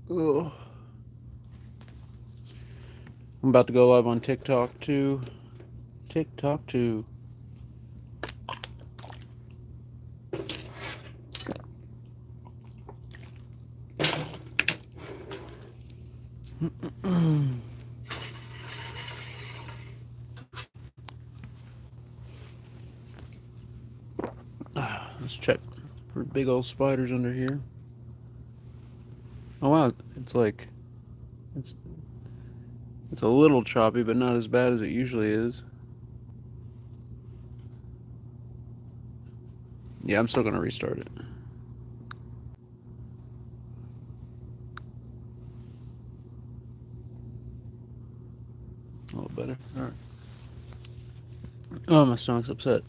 Oh. I'm about to go live on TikTok too. TikTok too. Let's check for big old spiders under here. Oh wow, it's like it's it's a little choppy, but not as bad as it usually is. Yeah, I'm still gonna restart it. A little better. All right. Oh, my stomach's upset.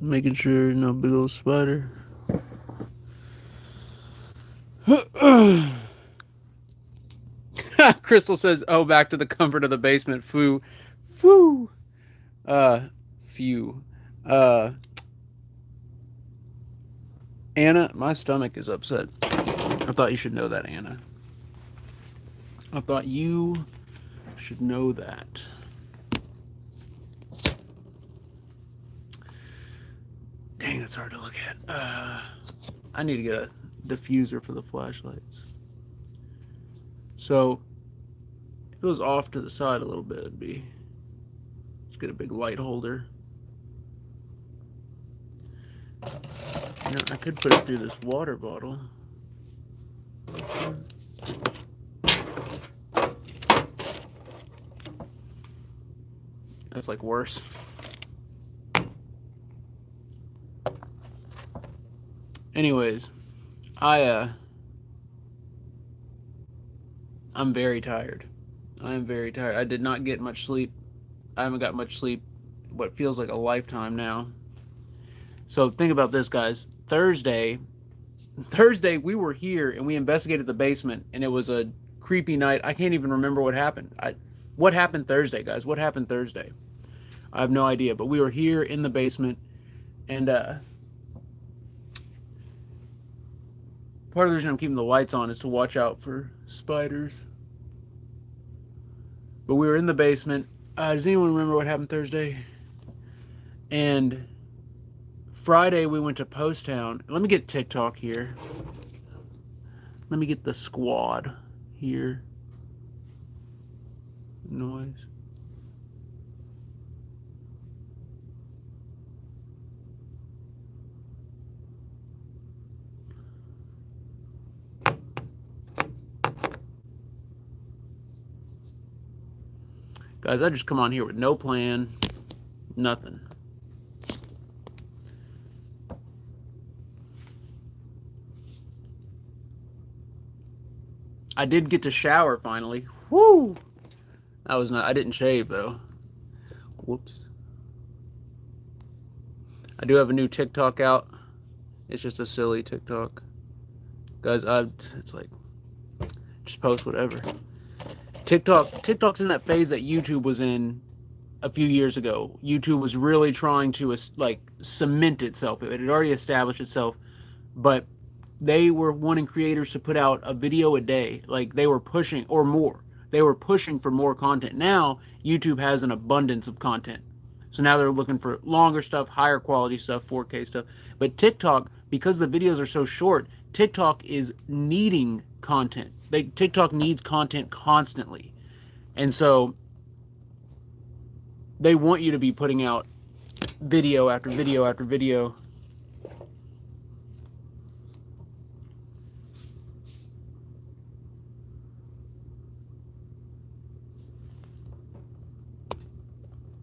Making sure no big old spider. Crystal says, "Oh, back to the comfort of the basement." Foo, foo. Uh, few. Uh, Anna, my stomach is upset. I thought you should know that, Anna. I thought you should know that. Dang, that's hard to look at. I need to get a diffuser for the flashlights. So, if it was off to the side a little bit, it'd be. Let's get a big light holder. You know, I could put it through this water bottle. That's like worse. Anyways, I'm very tired. I am very tired. I did not get much sleep. I haven't got much sleep. What feels like a lifetime now. So think about this, guys. Thursday we were here and we investigated the basement, and it was a creepy night. I can't even remember what happened. What happened Thursday, guys? What happened Thursday? I have no idea. But we were here in the basement, and part of the reason I'm keeping the lights on is to watch out for spiders. But we were in the basement. Does anyone remember what happened Thursday? And Friday we went to Post Town. Let me get TikTok here. Let me get the squad here. Noise. Guys, I just come on here with no plan, nothing. I did get to shower finally. Woo! That was not. I didn't shave though. Whoops. I do have a new TikTok out. It's just a silly TikTok, guys. It's like just post whatever. TikTok's in that phase that YouTube was in a few years ago. YouTube was really trying to like cement itself. It had already established itself, but they were wanting creators to put out a video a day. Like they were pushing, or more. They were pushing for more content. Now YouTube has an abundance of content. So now they're looking for longer stuff, higher quality stuff, 4K stuff. But TikTok, because the videos are so short, TikTok is needing content. TikTok needs content constantly. And so they want you to be putting out video after video after video.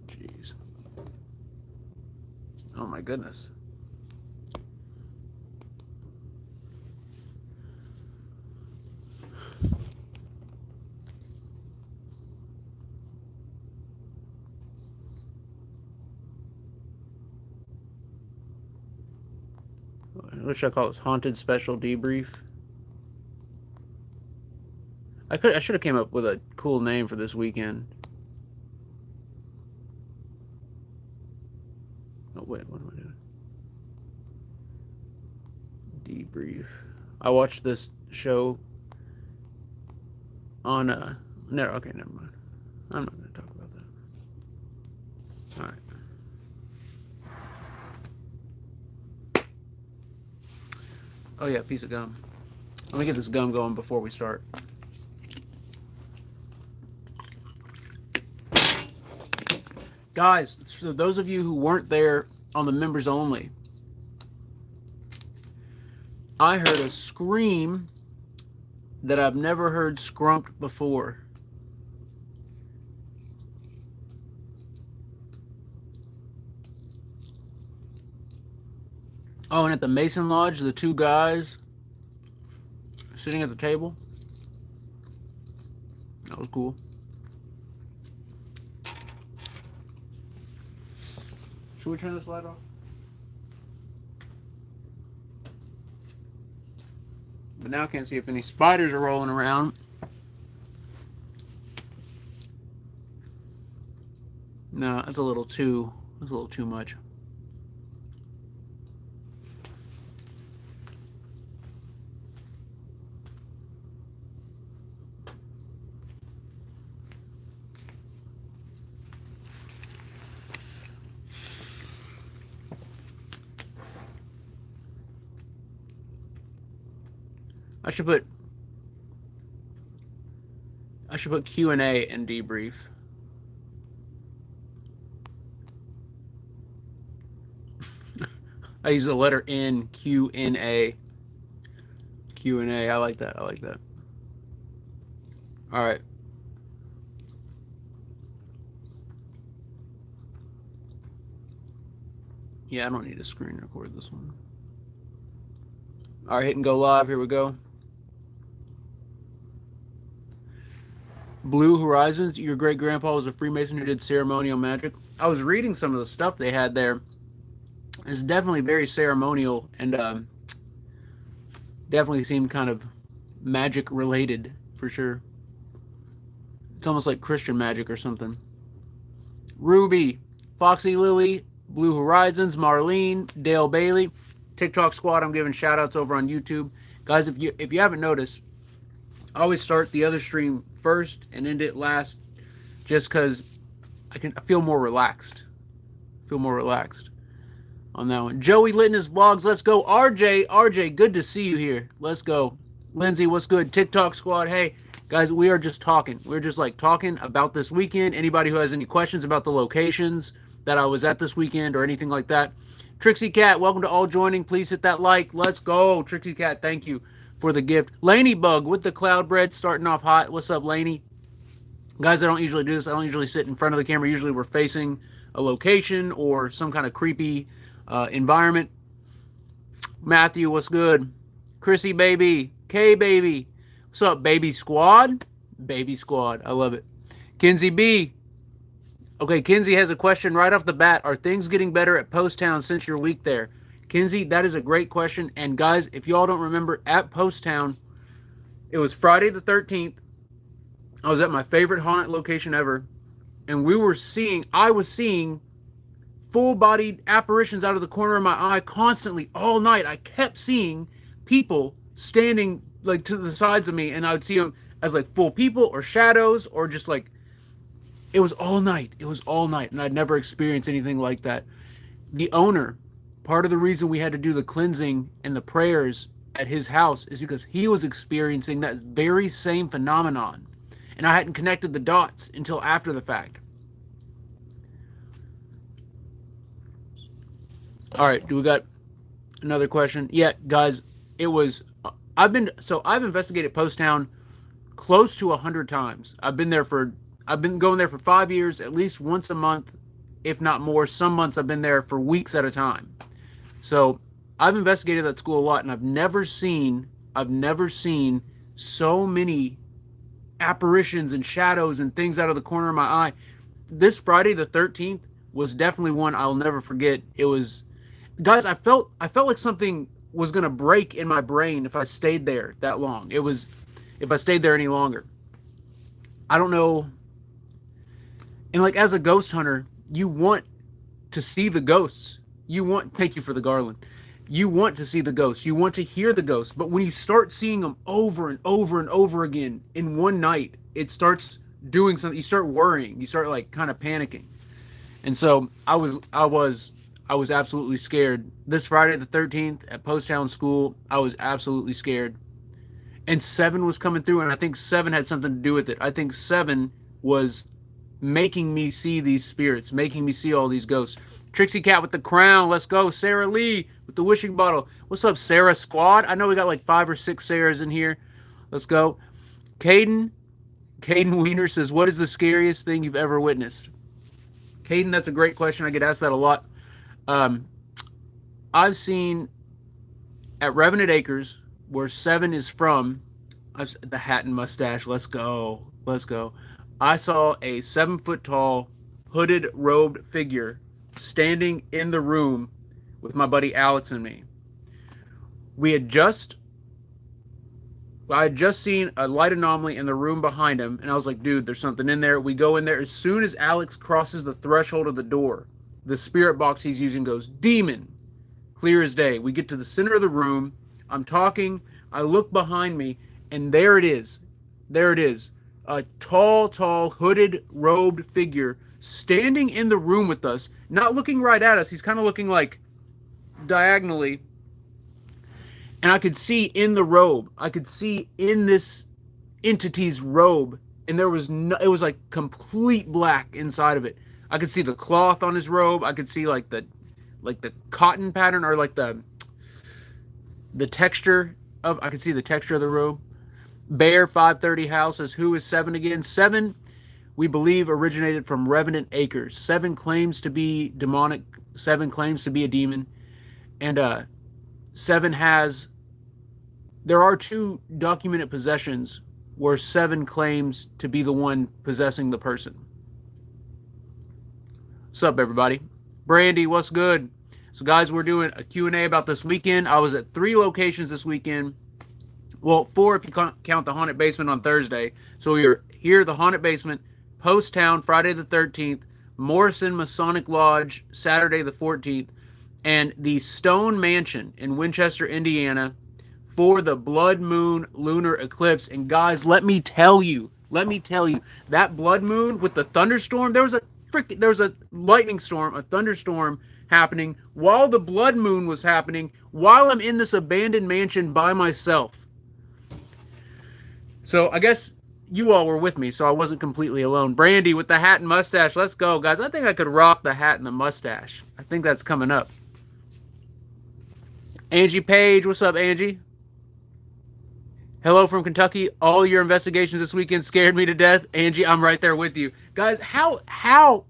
Jeez. Oh my goodness. What should I call this? Haunted special debrief. I should have came up with a cool name for this weekend. Oh wait, what am I doing? Debrief. I watched this show on no, okay, never mind. I'm not going to talk about that. All right. Oh yeah, piece of gum. Let me get this gum going before we start. Guys, so those of you who weren't there on the members only, I heard a scream that I've never heard scrumped before. Oh, and at the Mason Lodge, the two guys sitting at the table. That was cool. Should we turn this light off? But now I can't see if any spiders are rolling around. No, that's a little too much. I should put Q&A and debrief. I use the letter N, Q-N-A. Q&A, I like that, I like that. All right. Yeah, I don't need to screen record this one. All right, hit and go live, here we go. Blue Horizons, your great-grandpa was a Freemason who did ceremonial magic. I was reading some of the stuff they had there. It's definitely very ceremonial and definitely seemed kind of magic-related, for sure. It's almost like Christian magic or something. Ruby, Foxy Lily, Blue Horizons, Marlene, Dale Bailey, TikTok squad, I'm giving shout-outs over on YouTube. Guys, if you haven't noticed, I always start the other stream first and end it last just because I feel more relaxed. On that one. Joey Litton's vlogs, let's go. RJ, good to see you here. Let's go. Lindsay, what's good? TikTok squad, hey, guys, we are just talking. We're just like talking about this weekend. Anybody who has any questions about the locations that I was at this weekend or anything like that. Trixie Cat, welcome to all joining. Please hit that like. Let's go. Trixie Cat, thank you for the gift. Laney Bug with the cloud bread starting off hot. What's up, Laney? Guys, I don't usually do this. I don't usually sit in front of the camera. Usually we're facing a location or some kind of creepy environment. Matthew, what's good? Chrissy baby, K baby, what's up, baby squad? Baby squad, I love it. Kinsey B. Okay, Kinsey has a question right off the bat. Are things getting better at Post Town since your week there? Kinsey, that is a great question. And guys, if y'all don't remember, at Post Town, it was Friday the 13th. I was at my favorite haunted location ever. And I was seeing full-bodied apparitions out of the corner of my eye constantly all night. I kept seeing people standing like to the sides of me, and I would see them as like full people or shadows or just like, it was all night. It was all night, and I'd never experienced anything like that. The owner, part of the reason we had to do the cleansing and the prayers at his house is because he was experiencing that very same phenomenon, and I hadn't connected the dots until after the fact. All right, do we got another question? Yeah, guys, it was, I've investigated Post Town close to 100 times. I've been going there for 5 years, at least once a month, if not more. Some months I've been there for weeks at a time. So I've investigated that school a lot, and I've never seen so many apparitions and shadows and things out of the corner of my eye. This Friday the 13th was definitely one I'll never forget. It was, guys, I felt like something was going to break in my brain if I stayed there that long. It was, if I stayed there any longer. I don't know. And like, as a ghost hunter, you want to see the ghosts. Thank you for the garland. you want to see the ghosts, you want to hear the ghosts, but when you start seeing them over and over and over again in one night, it starts doing something. You start worrying, you start like kind of panicking. And so I was absolutely scared. This Friday the 13th at Post Town School, I was absolutely scared. And 7 was coming through, and I think 7 had something to do with it. I think 7 was making me see these spirits, making me see all these ghosts. Trixie Cat with the crown, let's go. Sarah Lee with the wishing bottle. What's up, Sarah Squad? I know we got like 5 or 6 Sarahs in here. Let's go. Caden Wiener says, what is the scariest thing you've ever witnessed? Caden, that's a great question. I get asked that a lot. I've seen at Revenant Acres, where 7 is from, the hat and mustache. Let's go. Let's go. I saw a 7-foot tall, hooded, robed figure standing in the room with my buddy Alex and me. I had just seen a light anomaly in the room behind him, and I was like, dude, there's something in there. We go in there. As soon as Alex crosses the threshold of the door, the spirit box he's using goes, demon, clear as day. We get to the center of the room. I'm talking. I look behind me, and there it is. There it is. A tall, hooded, robed figure standing in the room with us, not looking right at us. He's kind of looking like diagonally. And I could see in the robe, I could see in this entity's robe, and there was no, it was like complete black inside of it. I could see the cloth on his robe. I could see like the cotton pattern, or like the texture of, I could see the texture of the robe. Bear 530 House says, who is 7 again? 7, we believe, originated from Revenant Acres. 7 claims to be demonic. 7 claims to be a demon. And 7 has, there are 2 documented possessions where 7 claims to be the one possessing the person. What's up, everybody? Brandy, what's good? So guys, we're doing a Q&A about this weekend. I was at 3 locations this weekend. Well, 4 if you count the Haunted Basement on Thursday. So we were here, the Haunted Basement, Post Town, Friday the 13th, Morrison Masonic Lodge, Saturday the 14th, and the Stone Mansion in Winchester, Indiana, for the Blood Moon lunar eclipse. And guys, let me tell you, that blood moon with the thunderstorm, there was a lightning storm, a thunderstorm happening while the blood moon was happening, while I'm in this abandoned mansion by myself. So I guess you all were with me, so I wasn't completely alone. Brandy with the hat and mustache. Let's go, guys. I think I could rock the hat and the mustache. I think that's coming up. Angie Page. What's up, Angie? Hello from Kentucky. All your investigations this weekend scared me to death. Angie, I'm right there with you. Guys, how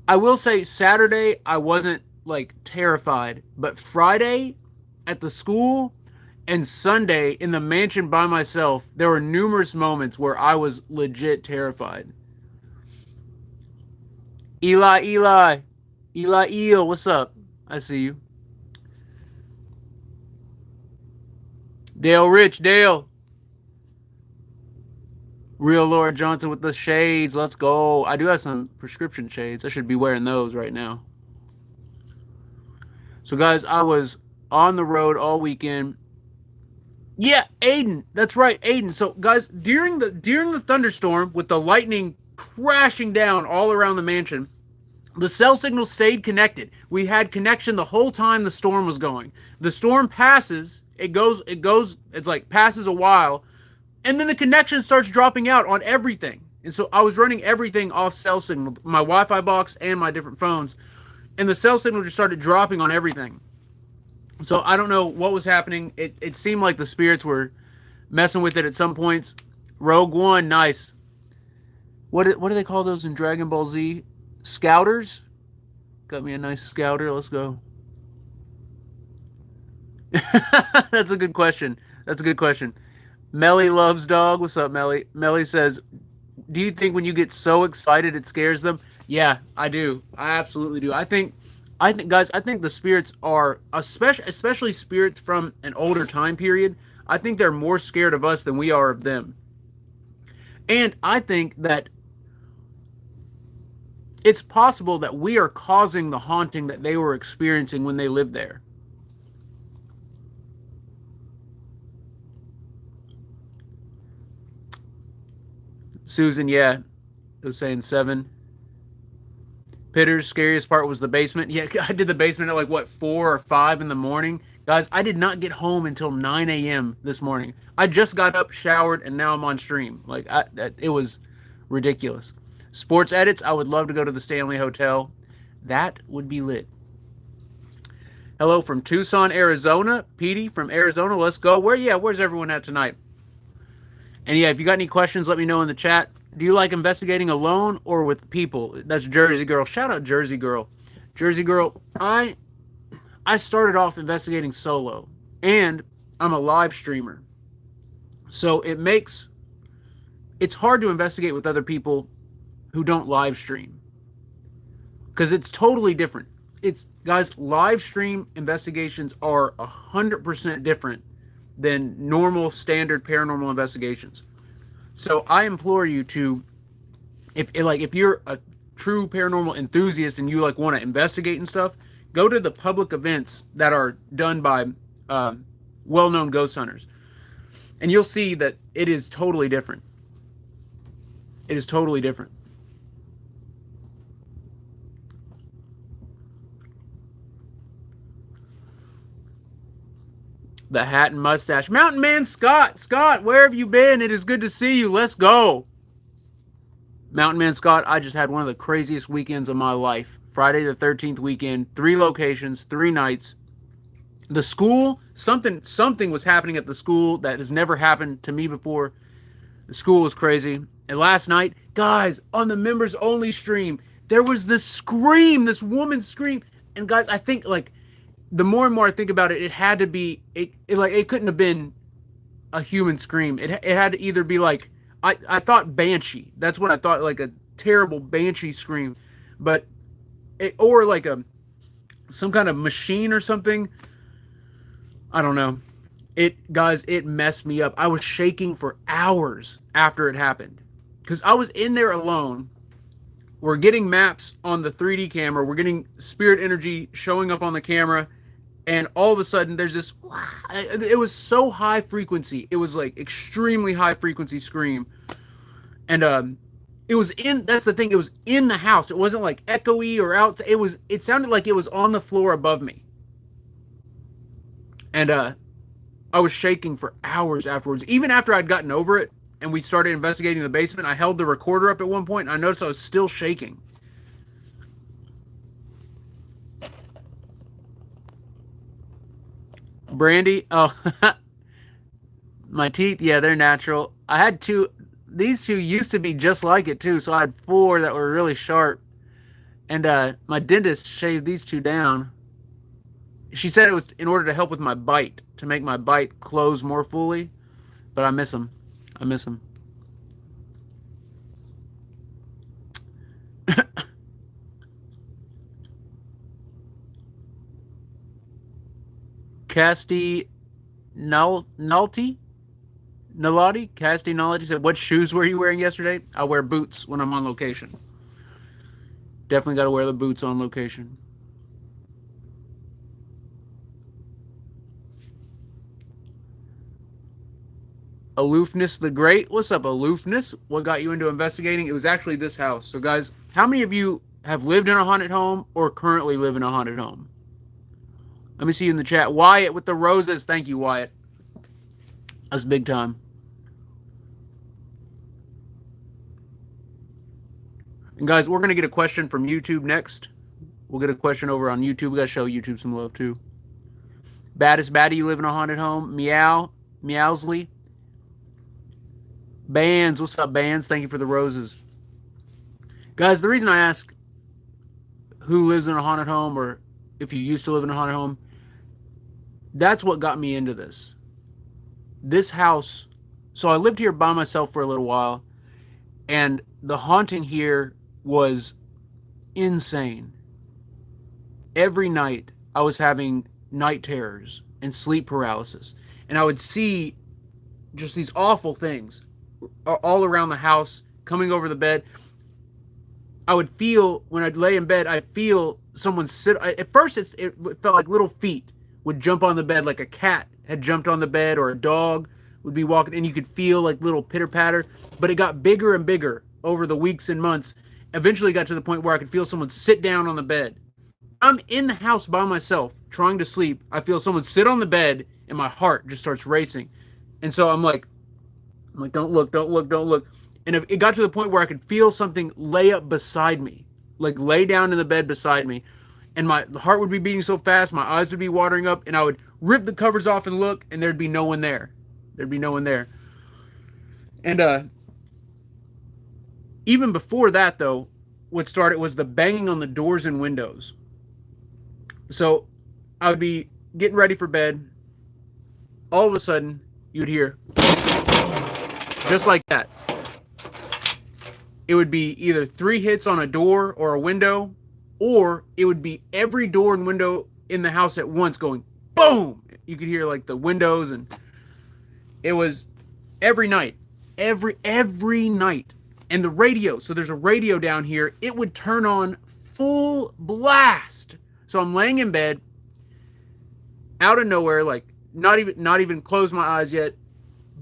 I will say Saturday I wasn't like terrified, but Friday at the school and Sunday in the mansion by myself, there were numerous moments where I was legit terrified. Eli, what's up? I see you. Dale. Real Laura Johnson with the shades. Let's go. I do have some prescription shades. I should be wearing those right now. So guys, I was on the road all weekend. Yeah, Aiden. That's right, Aiden. So guys, during the thunderstorm with the lightning crashing down all around the mansion, the cell signal stayed connected. We had connection the whole time the storm was going. The storm passes, it's like passes a while, and then the connection starts dropping out on everything. And so I was running everything off cell signal, my Wi-Fi box and my different phones, and the cell signal just started dropping on everything. So I don't know what was happening. It seemed like the spirits were messing with it at some points. Rogue One, nice. What do they call those in Dragon Ball Z? Scouters? Got me a nice scouter. Let's go. That's a good question. Melly loves dog. What's up, Melly? Melly says, do you think when you get so excited it scares them? Yeah, I do. I absolutely do. I think guys, the spirits are, especially spirits from an older time period, I think they're more scared of us than we are of them. And I think that It's possible that we are causing the haunting that they were experiencing when they lived there. Susan, yeah, was saying 7. Pitter's scariest part was the basement. Yeah, I did the basement at like, what, 4 or 5 in the morning? Guys, I did not get home until 9 a.m. this morning. I just got up, showered, and now I'm on stream. Like, it was ridiculous. Sports edits, I would love to go to the Stanley Hotel. That would be lit. Hello from Tucson, Arizona. Petey from Arizona, let's go. Where's everyone at tonight? And yeah, if you got any questions, let me know in the chat. Do you like investigating alone or with people? That's Jersey Girl. Shout out Jersey Girl. Jersey Girl, I started off investigating solo, and I'm a live streamer. So it's hard to investigate with other people who don't live stream, because it's totally different. Guys, live stream investigations are 100% different than normal standard paranormal investigations. So I implore you to, if you're a true paranormal enthusiast and you like want to investigate and stuff, go to the public events that are done by well-known ghost hunters, and you'll see that it is totally different. It is totally different. The hat and mustache. Mountain Man Scott. Scott, where have you been? It is good to see you. Let's go. Mountain Man Scott, I just had one of the craziest weekends of my life. Friday the 13th weekend, 3 locations, 3 nights. The school, something was happening at the school that has never happened to me before. The school was crazy. And last night, guys, on the members only stream, there was this scream, this woman scream. And guys, I think like the more and more I think about it, it had to be, it couldn't have been a human scream. It had to either be like, I thought banshee. That's what I thought, like a terrible banshee scream. But, or like some kind of machine or something. I don't know. Guys, it messed me up. I was shaking for hours after it happened. Because I was in there alone. We're getting maps on the 3D camera. We're getting spirit energy showing up on the camera. And all of a sudden, there's this, it was so high frequency. It was like extremely high frequency scream. And it was that's the thing, it was in the house. It wasn't like echoey or out. It sounded like it was on the floor above me. And I was shaking for hours afterwards. Even after I'd gotten over it and we started investigating the basement, I held the recorder up at one point and I noticed I was still shaking. Brandy, oh, my teeth, yeah, they're natural. I had 2, these 2 used to be just like it too, so I had 4 that were really sharp. And my dentist shaved these 2 down. She said it was in order to help with my bite, to make my bite close more fully, but I miss them. I miss them. Casti Nalty? Casti Nalty said, what shoes were you wearing yesterday? I wear boots when I'm on location. Definitely got to wear the boots on location. Aloofness the Great. What's up, Aloofness? What got you into investigating? It was actually this house. So guys, how many of you have lived in a haunted home or currently live in a haunted home? Let me see you in the chat. Wyatt with the roses. Thank you, Wyatt. That's big time. And guys, we're going to get a question from YouTube next. We'll get a question over on YouTube. We got to show YouTube some love too. Baddest baddie, you live in a haunted home? Meowsley. Bands, what's up, Bands? Thank you for the roses. Guys, the reason I ask who lives in a haunted home or if you used to live in a haunted home, that's what got me into this. This house, so I lived here by myself for a little while, and the haunting here was insane. Every night I was having night terrors and sleep paralysis, and I would see just these awful things all around the house, coming over the bed. I would feel, when I'd lay in bed, I'd feel someone sit. At first, it felt like little feet would jump on the bed, like a cat had jumped on the bed, or a dog would be walking, and you could feel like little pitter patter. But it got bigger and bigger over the weeks and months. Eventually got to the point where I could feel someone sit down on the bed. I'm in the house by myself trying to sleep. I feel someone sit on the bed, and my heart just starts racing. And so I'm like, don't look, don't look, don't look. And it got to the point where I could feel something lay up beside me, like lay down in the bed beside me. And the heart would be beating so fast, my eyes would be watering up, and I would rip the covers off and look, and there'd be no one there. There'd be no one there. And even before that, though, what started was the banging on the doors and windows. So I would be getting ready for bed. All of a sudden, you'd hear just like that. It would be either 3 hits on a door or a window, or it would be every door and window in the house at once going boom. You could hear like the windows, and it was every night, every night. And the radio, so there's a radio down here, it would turn on full blast. So I'm laying in bed, out of nowhere, like not even closed my eyes yet.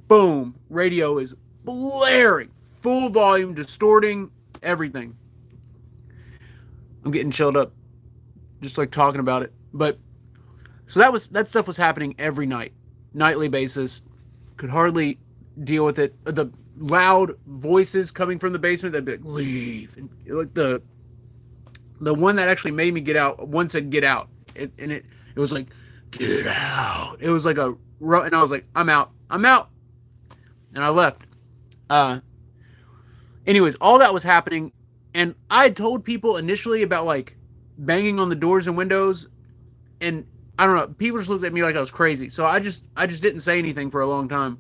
Boom, radio is blaring, full volume, distorting everything. I'm getting chilled up just like talking about it. But so that stuff was happening every night, nightly basis. Could hardly deal with it. The loud voices coming from the basement that'd be like, leave. And like the one that actually made me get out, one said get out. It was like, get out. It was like and I was like, I'm out. And I left. Anyways, all that was happening, and I had told people initially about like banging on the doors and windows, and I don't know, people just looked at me like I was crazy. So I just didn't say anything for a long time.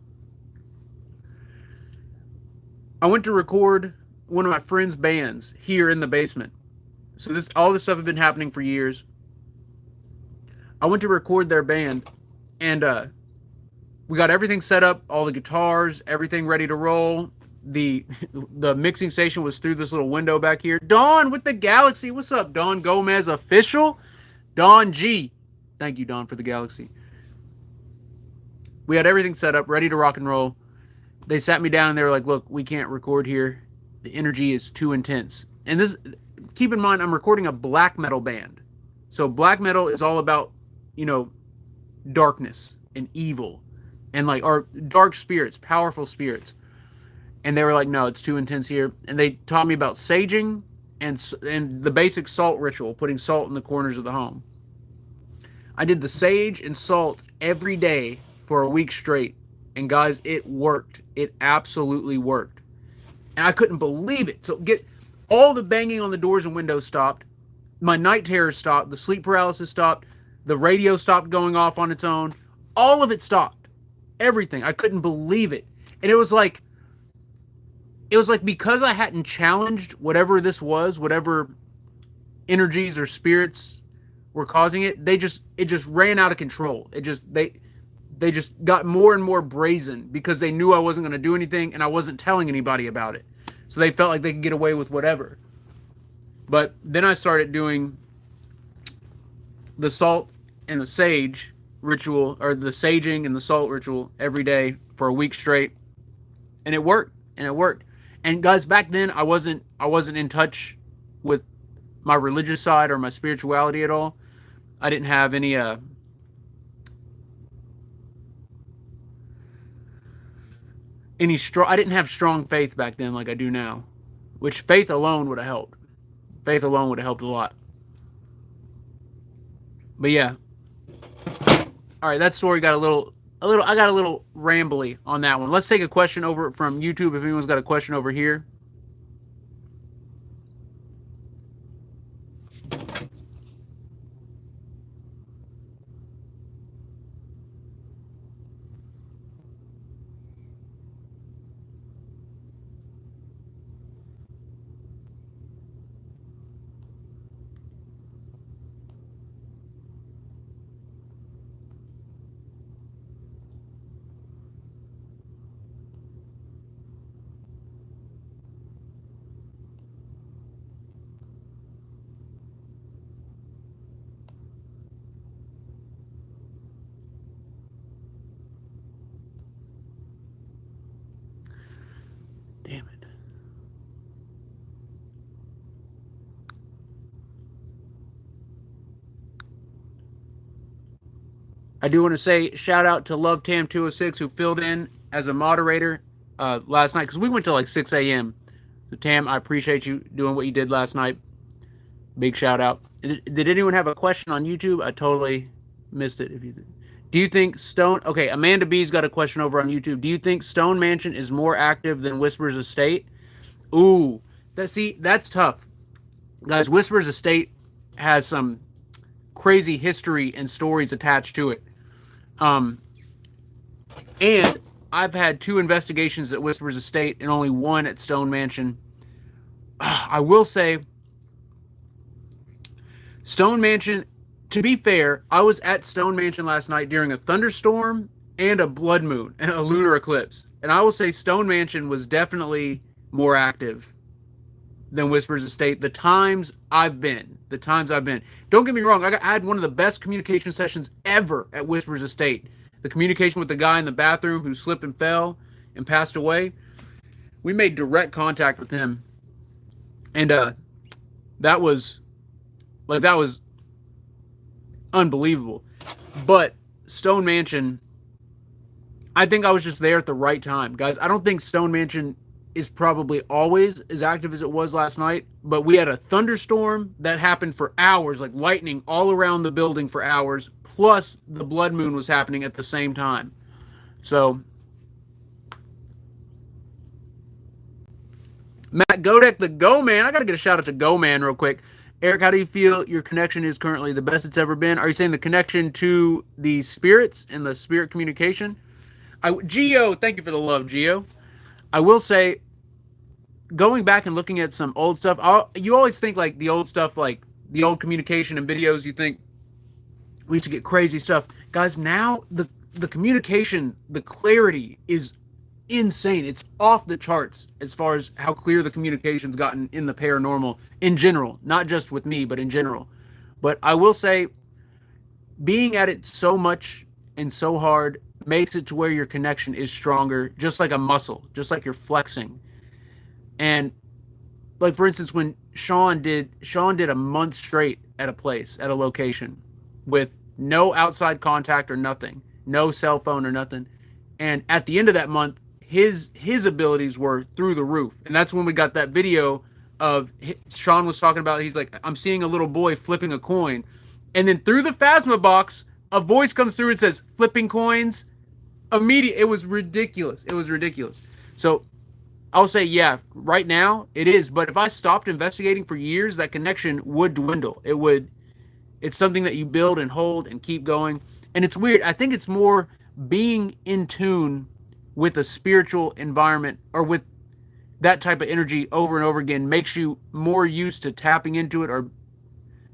I went to record one of my friend's bands here in the basement. So all this stuff had been happening for years. I went to record their band, and we got everything set up, all the guitars, everything ready to roll. The mixing station was through this little window back here. Dawn with the Galaxy. What's up, Dawn Gomez official? Dawn G. Thank you, Dawn, for the Galaxy. We had everything set up, ready to rock and roll. They sat me down and they were like, look, we can't record here. The energy is too intense. And this, keep in mind, I'm recording a black metal band. So black metal is all about, darkness and evil and like, or dark spirits, powerful spirits. And they were like, no, it's too intense here. And they taught me about saging and the basic salt ritual, putting salt in the corners of the home. I did the sage and salt every day for a week straight. And guys, it worked. It absolutely worked. And I couldn't believe it. So all the banging on the doors and windows stopped. My night terrors stopped. The sleep paralysis stopped. The radio stopped going off on its own. All of it stopped. Everything. I couldn't believe it. And it was like because I hadn't challenged whatever this was, whatever energies or spirits were causing it, it just ran out of control. They just got more and more brazen because they knew I wasn't going to do anything and I wasn't telling anybody about it. So they felt like they could get away with whatever. But then I started doing the salt and the sage ritual, or the saging and the salt ritual every day for a week straight. And it worked. And guys, back then I wasn't in touch with my religious side or my spirituality at all. I didn't have any I didn't have strong faith back then like I do now, which faith alone would have helped. Faith alone would have helped a lot. But yeah. All right, that story got I got a little rambly on that one. Let's take a question over from YouTube if anyone's got a question over here. I do want to say shout out to Love Tam 206 who filled in as a moderator last night because we went till like 6 a.m. So Tam, I appreciate you doing what you did last night. Big shout out. Did anyone have a question on YouTube? I totally missed it. If you did. Do you think Stone? Okay, Amanda B's got a question over on YouTube. Do you think Stone Mansion is more active than Whispers Estate? Ooh, that's tough, guys. Whispers Estate has some crazy history and stories attached to it. And I've had 2 investigations at Whispers Estate and only 1 at Stone Mansion. I will say, Stone Mansion, to be fair, I was at Stone Mansion last night during a thunderstorm and a blood moon and a lunar eclipse. And I will say Stone Mansion was definitely more active than Whispers Estate. The times I've been. Don't get me wrong, I had one of the best communication sessions ever at Whispers Estate. The communication with the guy in the bathroom who slipped and fell and passed away. We made direct contact with him. And that was unbelievable. But Stone Mansion, I think I was just there at the right time. Guys, I don't think Stone Mansion is probably always as active as it was last night, but we had a thunderstorm that happened for hours, like lightning all around the building for hours, plus the blood moon was happening at the same time. So, Matt Godek, the Go Man. I got to get a shout out to Go Man real quick. Eric, how do you feel your connection is currently the best it's ever been? Are you saying the connection to the spirits and the spirit communication? Geo, thank you for the love, Geo. I will say, going back and looking at some old stuff, you always think like the old stuff, like the old communication and videos, you think we used to get crazy stuff. Guys, now the communication, the clarity is insane. It's off the charts as far as how clear the communication's gotten in the paranormal in general, not just with me, but in general. But I will say, being at it so much and so hard makes it to where your connection is stronger, just like a muscle, just like you're flexing. And like, for instance, when Sean did a month straight at a place, at a location, with no outside contact or nothing, no cell phone or nothing. And at the end of that month, his abilities were through the roof. And that's when we got that video of Sean was talking about, he's like, I'm seeing a little boy flipping a coin. And then through the Phasma box, a voice comes through and says, flipping coins. It was ridiculous. So I'll say, yeah, right now it is. But if I stopped investigating for years, that connection would dwindle. It's something that you build and hold and keep going. And it's weird. I think it's more being in tune with a spiritual environment or with that type of energy over and over again makes you more used to tapping into it or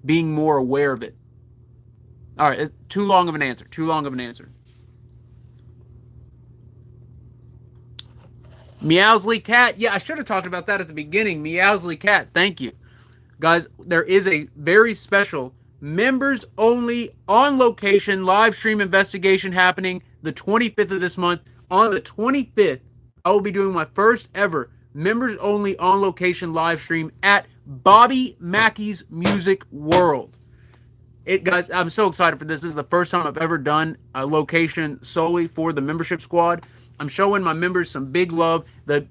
being more aware of it. All right, too long of an answer. Meowsley Cat. Yeah, I should have talked about that at the beginning. Meowsley Cat, thank you. Guys, there is a very special members only on location live stream investigation happening the 25th of this month. On the 25th, I will be doing my first ever members only on location live stream at Bobby Mackey's Music World. Guys, I'm so excited for this. This is the first time I've ever done a location solely for the membership squad. I'm showing my members some big love. The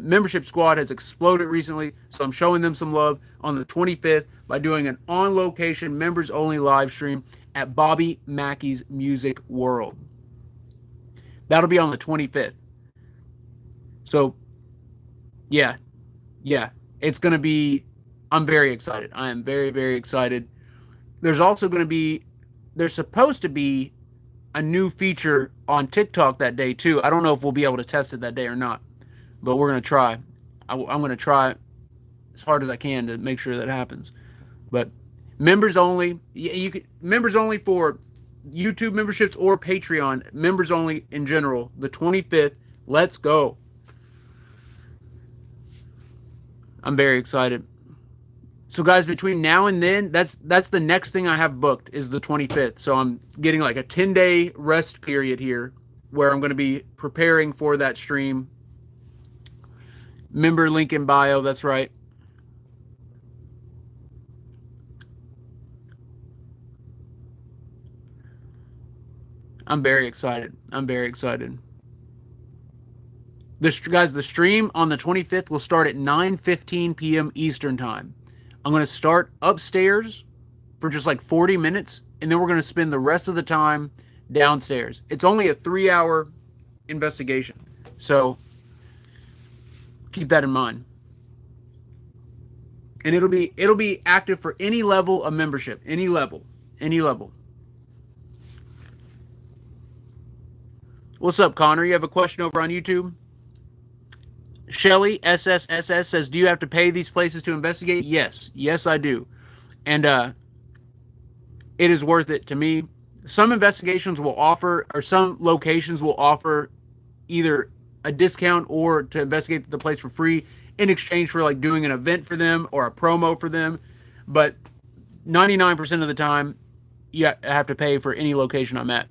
membership squad has exploded recently, so I'm showing them some love on the 25th by doing an on-location members-only live stream at Bobby Mackey's Music World. That'll be on the 25th. So, yeah, it's going to be, I'm very excited. I am very, very excited. There's supposed to be a new feature on TikTok that day too. I don't know if we'll be able to test it that day or not, but we're going to try. I'm going to try as hard as I can to make sure that happens. But members only, members only for YouTube memberships or Patreon, members only in general, the 25th. Let's go. I'm very excited. So guys, between now and then, that's the next thing I have booked is the 25th. So I'm getting like a 10-day rest period here where I'm going to be preparing for that stream. Member link in bio, that's right. I'm very excited. I'm very excited. Guys, the stream on the 25th will start at 9:15 p.m. Eastern time. I'm going to start upstairs for just like 40 minutes, and then we're going to spend the rest of the time downstairs. It's only a 3-hour investigation, so keep that in mind. And it'll be active for any level of membership, any level. What's up, Connor? You have a question over on YouTube? Shelly SSSS says, do you have to pay these places to investigate? Yes, I do. And it is worth it to me. Some investigations will offer, or some locations will offer either a discount or to investigate the place for free in exchange for like doing an event for them or a promo for them. But 99% of the time, you have to pay for any location I'm at.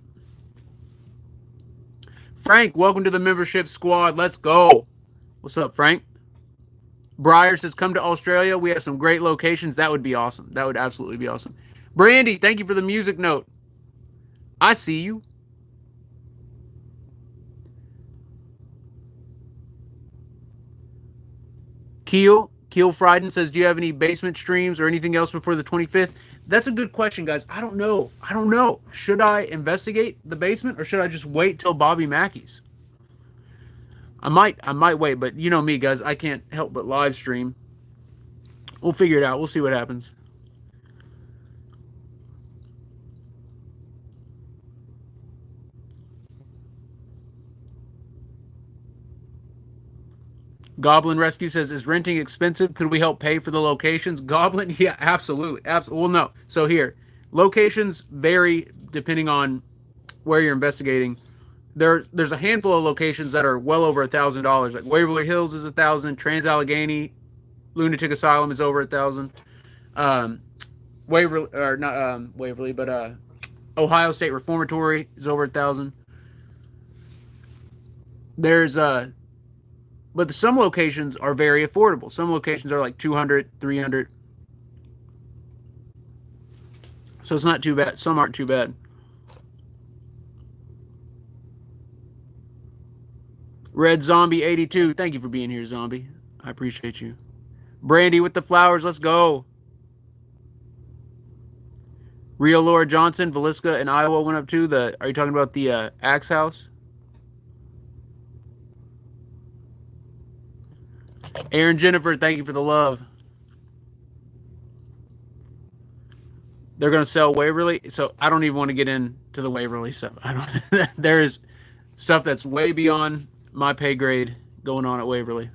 Frank, welcome to the membership squad. Let's go. What's up, Frank? Briar says, come to Australia. We have some great locations. That would be awesome. That would absolutely be awesome. Brandy, thank you for the music note. I see you. Keel Frieden says, do you have any basement streams or anything else before the 25th? That's a good question, guys. I don't know. Should I investigate the basement or should I just wait till Bobby Mackey's? I might wait, but you know me, guys. I can't help but live stream. We'll figure it out. We'll see what happens. Goblin Rescue says, is renting expensive? Could we help pay for the locations? Goblin, yeah, absolutely. Well, no. So here, locations vary depending on where you're investigating. There's a handful of locations that are well over $1,000. Like Waverly Hills is $1,000. Trans-Allegheny Lunatic Asylum is over $1,000. Waverly, or not Waverly, but Ohio State Reformatory is over $1,000. There's but some locations are very affordable. Some locations are like $200, $300. So it's not too bad. Some aren't too bad. Red Zombie 82, thank you for being here, Zombie. I appreciate you. Brandy with the flowers, let's go. Real Laura Johnson, Villisca, and Iowa went up to the. Are you talking about the Axe House? Aaron Jennifer, thank you for the love. They're gonna sell Waverly, so I don't even want to get into the Waverly stuff. I don't. There is stuff that's way beyond my pay grade going on at Waverly.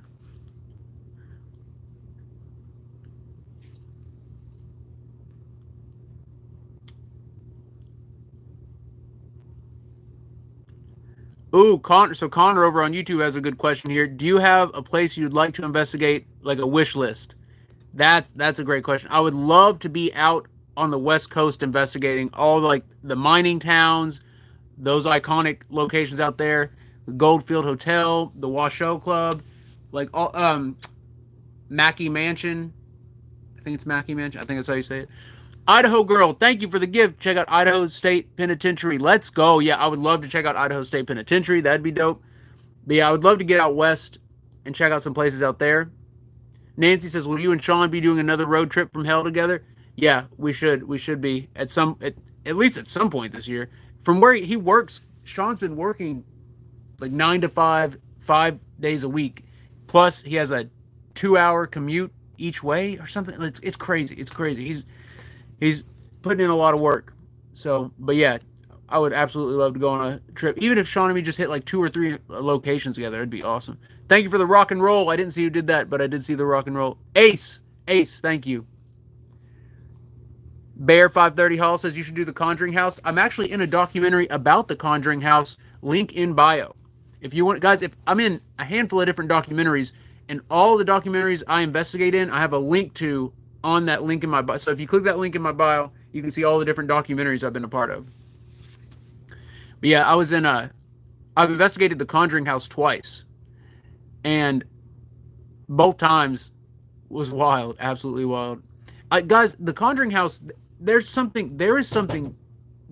Ooh, so Connor over on YouTube has a good question here. Do you have a place you'd like to investigate, like a wish list? That's a great question. I would love to be out on the West Coast investigating all the mining towns, those iconic locations out there. The Goldfield Hotel, the Washoe Club, like all Mackey Mansion. I think it's Mackey Mansion. I think that's how you say it. Idaho Girl, thank you for the gift. Check out Idaho State Penitentiary. Let's go. Yeah, I would love to check out Idaho State Penitentiary. That'd be dope. But yeah, I would love to get out west and check out some places out there. Nancy says, will you and Sean be doing another road trip from hell together? Yeah, we should. We should be at least at some point this year. From where he works, Sean's been working like 9 to 5, 5 days a week. Plus, he has a 2-hour commute each way or something. It's crazy. It's crazy. He's putting in a lot of work. So, but yeah, I would absolutely love to go on a trip. Even if Sean and me just hit like 2 or 3 locations together, it'd be awesome. Thank you for the rock and roll. I didn't see who did that, but I did see the rock and roll. Ace, thank you. Bear 530 Hall says you should do the Conjuring House. I'm actually in a documentary about the Conjuring House. Link in bio. If you want, guys, if I'm in a handful of different documentaries, and all the documentaries I investigate in, I have a link to on that link in my bio. So if you click that link in my bio, you can see all the different documentaries I've been a part of. But yeah, I've investigated the Conjuring House twice. And both times was wild, absolutely wild. Guys, the Conjuring House, there is something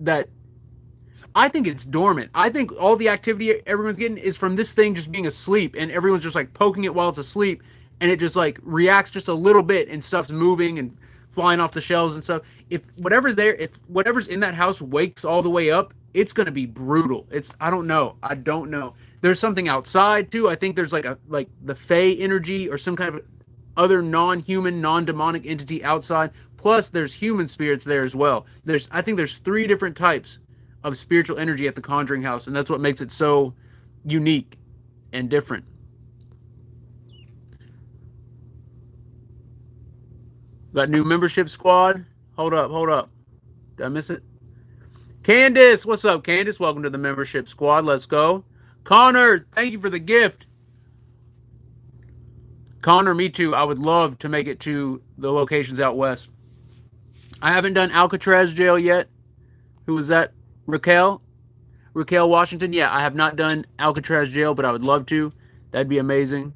that I think it's dormant. I think all the activity everyone's getting is from this thing just being asleep, and everyone's just like poking it while it's asleep, and it just like reacts just a little bit, and stuff's moving and flying off the shelves and stuff. If whatever's in that house wakes all the way up, it's gonna be brutal. I don't know. There's something outside too. I think there's like the Fae energy or some kind of other non-human, non-demonic entity outside. Plus, there's human spirits there as well. I think there's 3 different types of spiritual energy at the Conjuring House, and that's what makes it so unique and different. Got new membership squad. Hold up. Did I miss it? Candace, what's up, Candace? Welcome to the membership squad. Let's go. Connor, thank you for the gift. Connor, me too. I would love to make it to the locations out west. I haven't done Alcatraz jail yet. Who was that? Raquel Washington. Yeah, I have not done Alcatraz jail, but I would love to. That'd be amazing.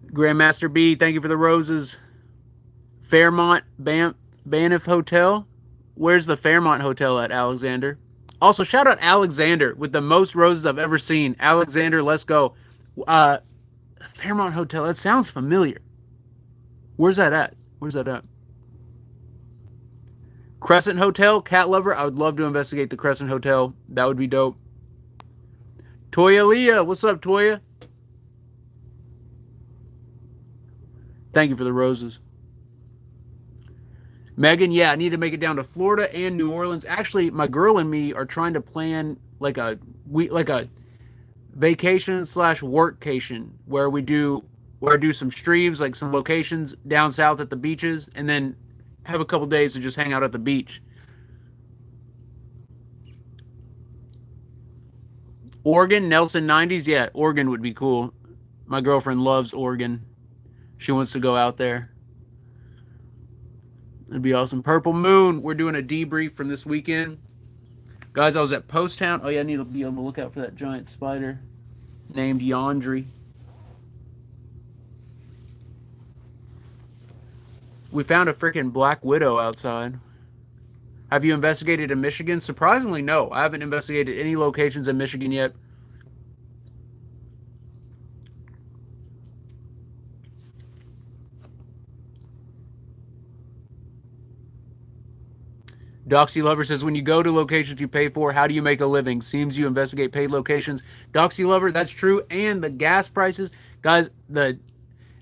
Grandmaster B, thank you for the roses. Fairmont Banff Hotel. Where's the Fairmont Hotel at, Alexander? Also, shout out Alexander with the most roses I've ever seen. Alexander, let's go. Fairmont Hotel, that sounds familiar. Where's that at? Crescent Hotel, cat lover. I would love to investigate the Crescent Hotel. That would be dope. Toya Leah, what's up, Toya? Thank you for the roses. Megan, yeah, I need to make it down to Florida and New Orleans. Actually, my girl and me are trying to plan like a vacation/workcation where I do some streams, like some locations down south at the beaches, and then have a couple days to just hang out at the beach. Oregon, Nelson 90s. Yeah, Oregon would be cool. My girlfriend loves Oregon. She wants to go out there. It'd be awesome. Purple Moon, we're doing a debrief from this weekend. Guys, I was at Post Town. Oh, yeah, I need to be on the lookout for that giant spider named Yandri. We found a freaking black widow outside. Have you investigated in Michigan? Surprisingly, no. I haven't investigated any locations in Michigan yet. Doxy Lover says, when you go to locations you pay for, how do you make a living? Seems you investigate paid locations. Doxy Lover, that's true. And the gas prices. Guys, the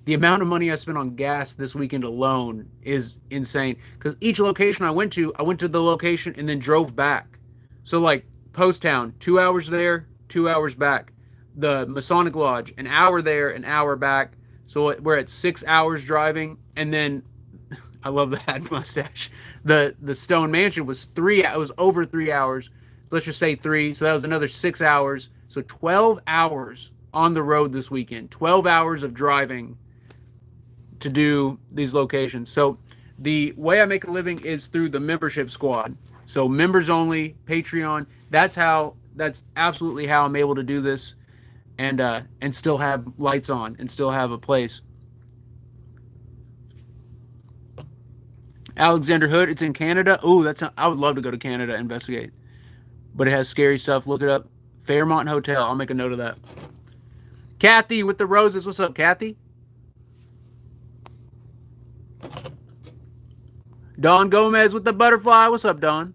amount of money I spent on gas this weekend alone is insane. Because each location I went to the location and then drove back. So like Post Town, 2 hours there, 2 hours back. The Masonic Lodge, an hour there, an hour back. So we're at 6 hours driving. And then, I love the hat mustache. The Stone Mansion was it was over 3 hours. Let's just say 3. So that was another 6 hours. So 12 hours on the road this weekend. 12 hours of driving to do these locations. So the way I make a living is through the membership squad. So members only, Patreon. That's absolutely how I'm able to do this and still have lights on and still have a place. Alexander Hood, it's in Canada. Oh, I would love to go to Canada and investigate. But it has scary stuff. Look it up. Fairmont Hotel. I'll make a note of that. Kathy with the roses. What's up, Kathy? Don Gomez with the butterfly. What's up, Don?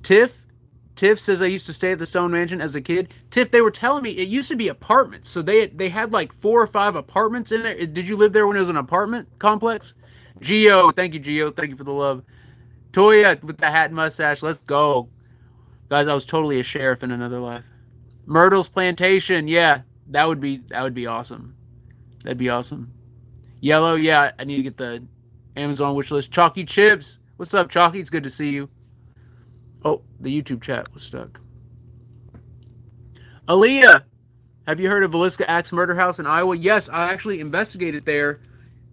Tiff says, I used to stay at the Stone Mansion as a kid. Tiff, they were telling me it used to be apartments. So they had like 4 or 5 apartments in there. Did you live there when it was an apartment complex? Geo, thank you, Geo. Thank you for the love. Toya with the hat and mustache. Let's go. Guys, I was totally a sheriff in another life. Myrtle's Plantation. Yeah, that would be awesome. That'd be awesome. Yellow, yeah, I need to get the Amazon wish list. Chalky Chips. What's up, Chalky? It's good to see you. Oh, the YouTube chat was stuck. Aaliyah, have you heard of Villisca Axe Murder House in Iowa? Yes, I actually investigated there.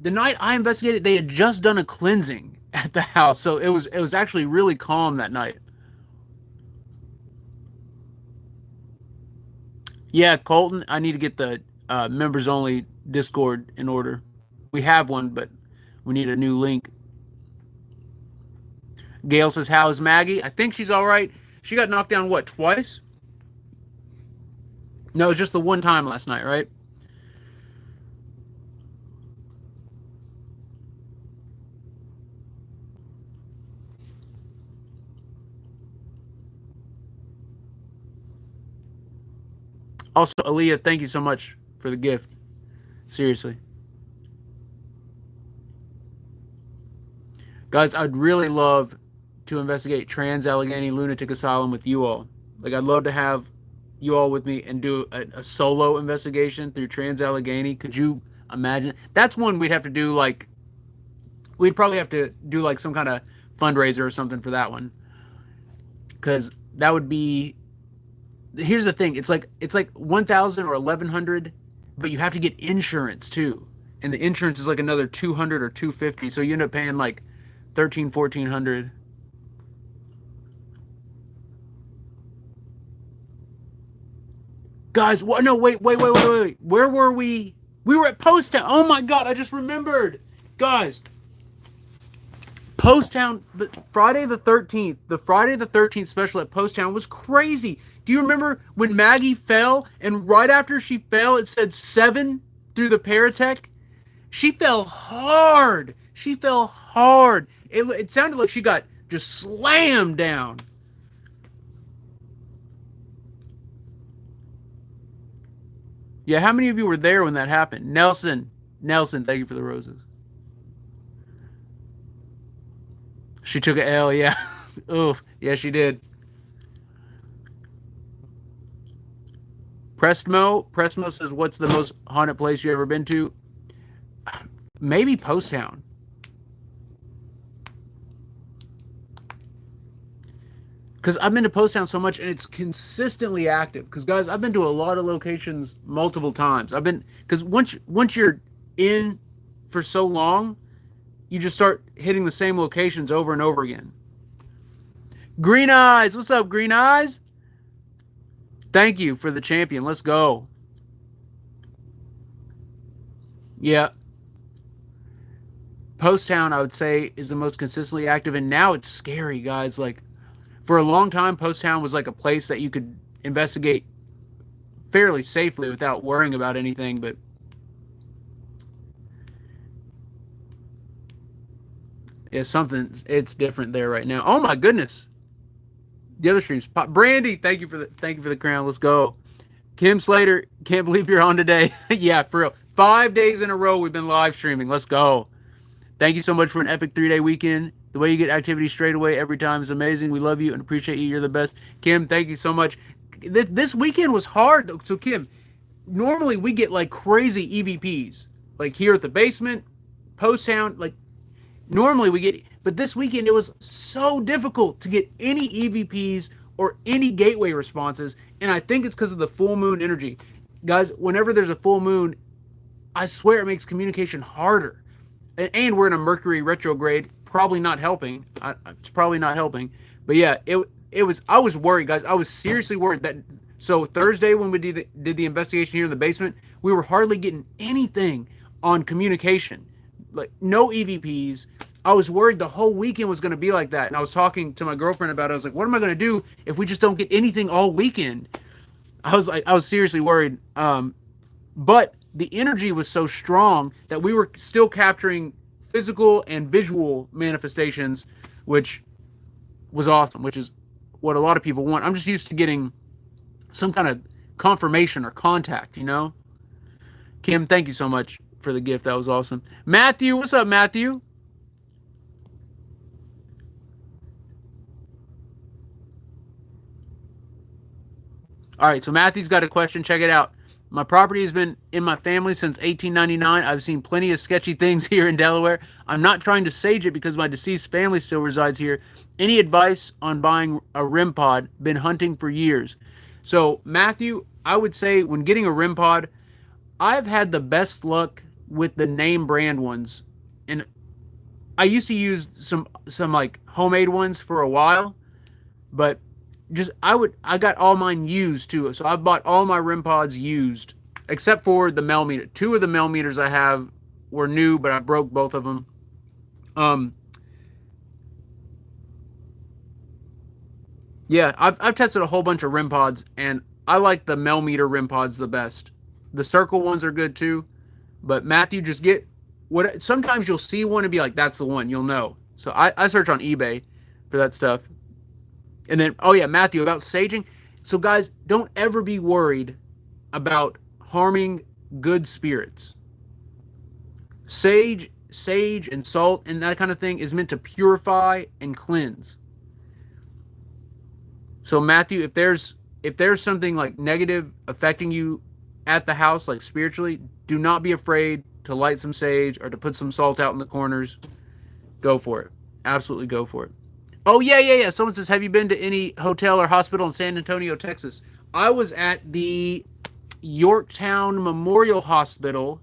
The night I investigated, they had just done a cleansing at the house, so it was actually really calm that night. Yeah, Colton, I need to get the members only Discord in order. We have one, but We need a new link. Gail says, how's Maggie? I think she's all right. She got knocked down, what, twice? No, just the one time last night, right? Also, Aaliyah, thank you so much for the gift. Seriously. Guys, I'd really love to investigate Trans-Allegheny Lunatic Asylum with you all. Like, I'd love to have you all with me and do a solo investigation through Trans-Allegheny. Could you imagine? That's one we'd have to do, like, we'd probably have to do, like, some kind of fundraiser or something for that one. Because that would be... Here's the thing. It's like 1,000 or 1,100, but you have to get insurance, too. And the insurance is, like, another 200 or 250, so you end up paying, like, 1,400. Guys, what? No, wait. Where were we? We were at Post Town. Oh my God, I just remembered. Guys, Post Town, Friday the 13th, the Friday the 13th special at Post Town was crazy. Do you remember when Maggie fell and right after she fell, it said 7 through the paratech? She fell hard. She fell hard. It sounded like she got just slammed down. Yeah, how many of you were there when that happened? Nelson, thank you for the roses. She took an L, yeah. Oh, yeah, she did. Prestmo says, what's the most haunted place you ever been to? Maybe Post Town. Because I've been to Post Town so much, and it's consistently active. Because, guys, I've been to a lot of locations multiple times. Because once you're in for so long, you just start hitting the same locations over and over again. Green Eyes, what's up, Green Eyes? Thank you for the champion. Let's go. Yeah. Post Town, I would say, is the most consistently active, and now it's scary, guys. Like, for a long time, Post Town was like a place that you could investigate fairly safely without worrying about anything, but yeah, it's different there right now. Oh my goodness. The other streams. Brandy, thank you for the crown. Let's go. Kim Slater, can't believe you're on today. Yeah, for real. 5 days in a row we've been live streaming. Let's go. Thank you so much for an epic 3-day weekend. The way you get activity straight away every time is amazing. We love you and appreciate you. You're the best. Kim, thank you so much. This weekend was hard. So, Kim, normally we get like crazy EVPs. Like here at the basement, Post Town. Like, normally we get... But this weekend it was so difficult to get any EVPs or any gateway responses. And I think it's because of the full moon energy. Guys, whenever there's a full moon, I swear it makes communication harder. And we're in a Mercury retrograde. Probably not helping. It's probably not helping. But yeah, it was. I was worried, guys. I was seriously worried that. So Thursday when we did the investigation here in the basement, we were hardly getting anything on communication, like no EVPs. I was worried the whole weekend was going to be like that, and I was talking to my girlfriend about it. I was like, "What am I going to do if we just don't get anything all weekend?" I was seriously worried. But the energy was so strong that we were still capturing physical and visual manifestations, which was awesome, which is what a lot of people want. I'm just used to getting some kind of confirmation or contact, you know? Kim, thank you so much for the gift. That was awesome. Matthew, what's up, Matthew? All right, so Matthew's got a question. Check it out. My property has been in my family since 1899. I've seen plenty of sketchy things here in Delaware. I'm not trying to sage it because my deceased family still resides here. Any advice on buying a REM pod? Been hunting for years. So, Matthew, I would say when getting a REM pod, I've had the best luck with the name brand ones. And I used to use some like homemade ones for a while, but I got all mine used too. So I bought all my REM pods used, except for the millimeter. 2 of the millimeters I have were new, but I broke both of them. Yeah, I've tested a whole bunch of REM pods, and I like the Melmeter REM pods the best. The circle ones are good too, but Matthew, just get what. Sometimes you'll see one and be like, "That's the one." You'll know. So I search on eBay for that stuff, and then oh yeah, Matthew, about saging. So guys, don't ever be worried about harming good spirits. Sage, and salt and that kind of thing is meant to purify and cleanse. So Matthew, if there's something like negative affecting you at the house, like spiritually, do not be afraid to light some sage or to put some salt out in the corners. Go for it. Absolutely go for it. Oh yeah. Someone says, have you been to any hotel or hospital in San Antonio, Texas? I was at the Yorktown Memorial Hospital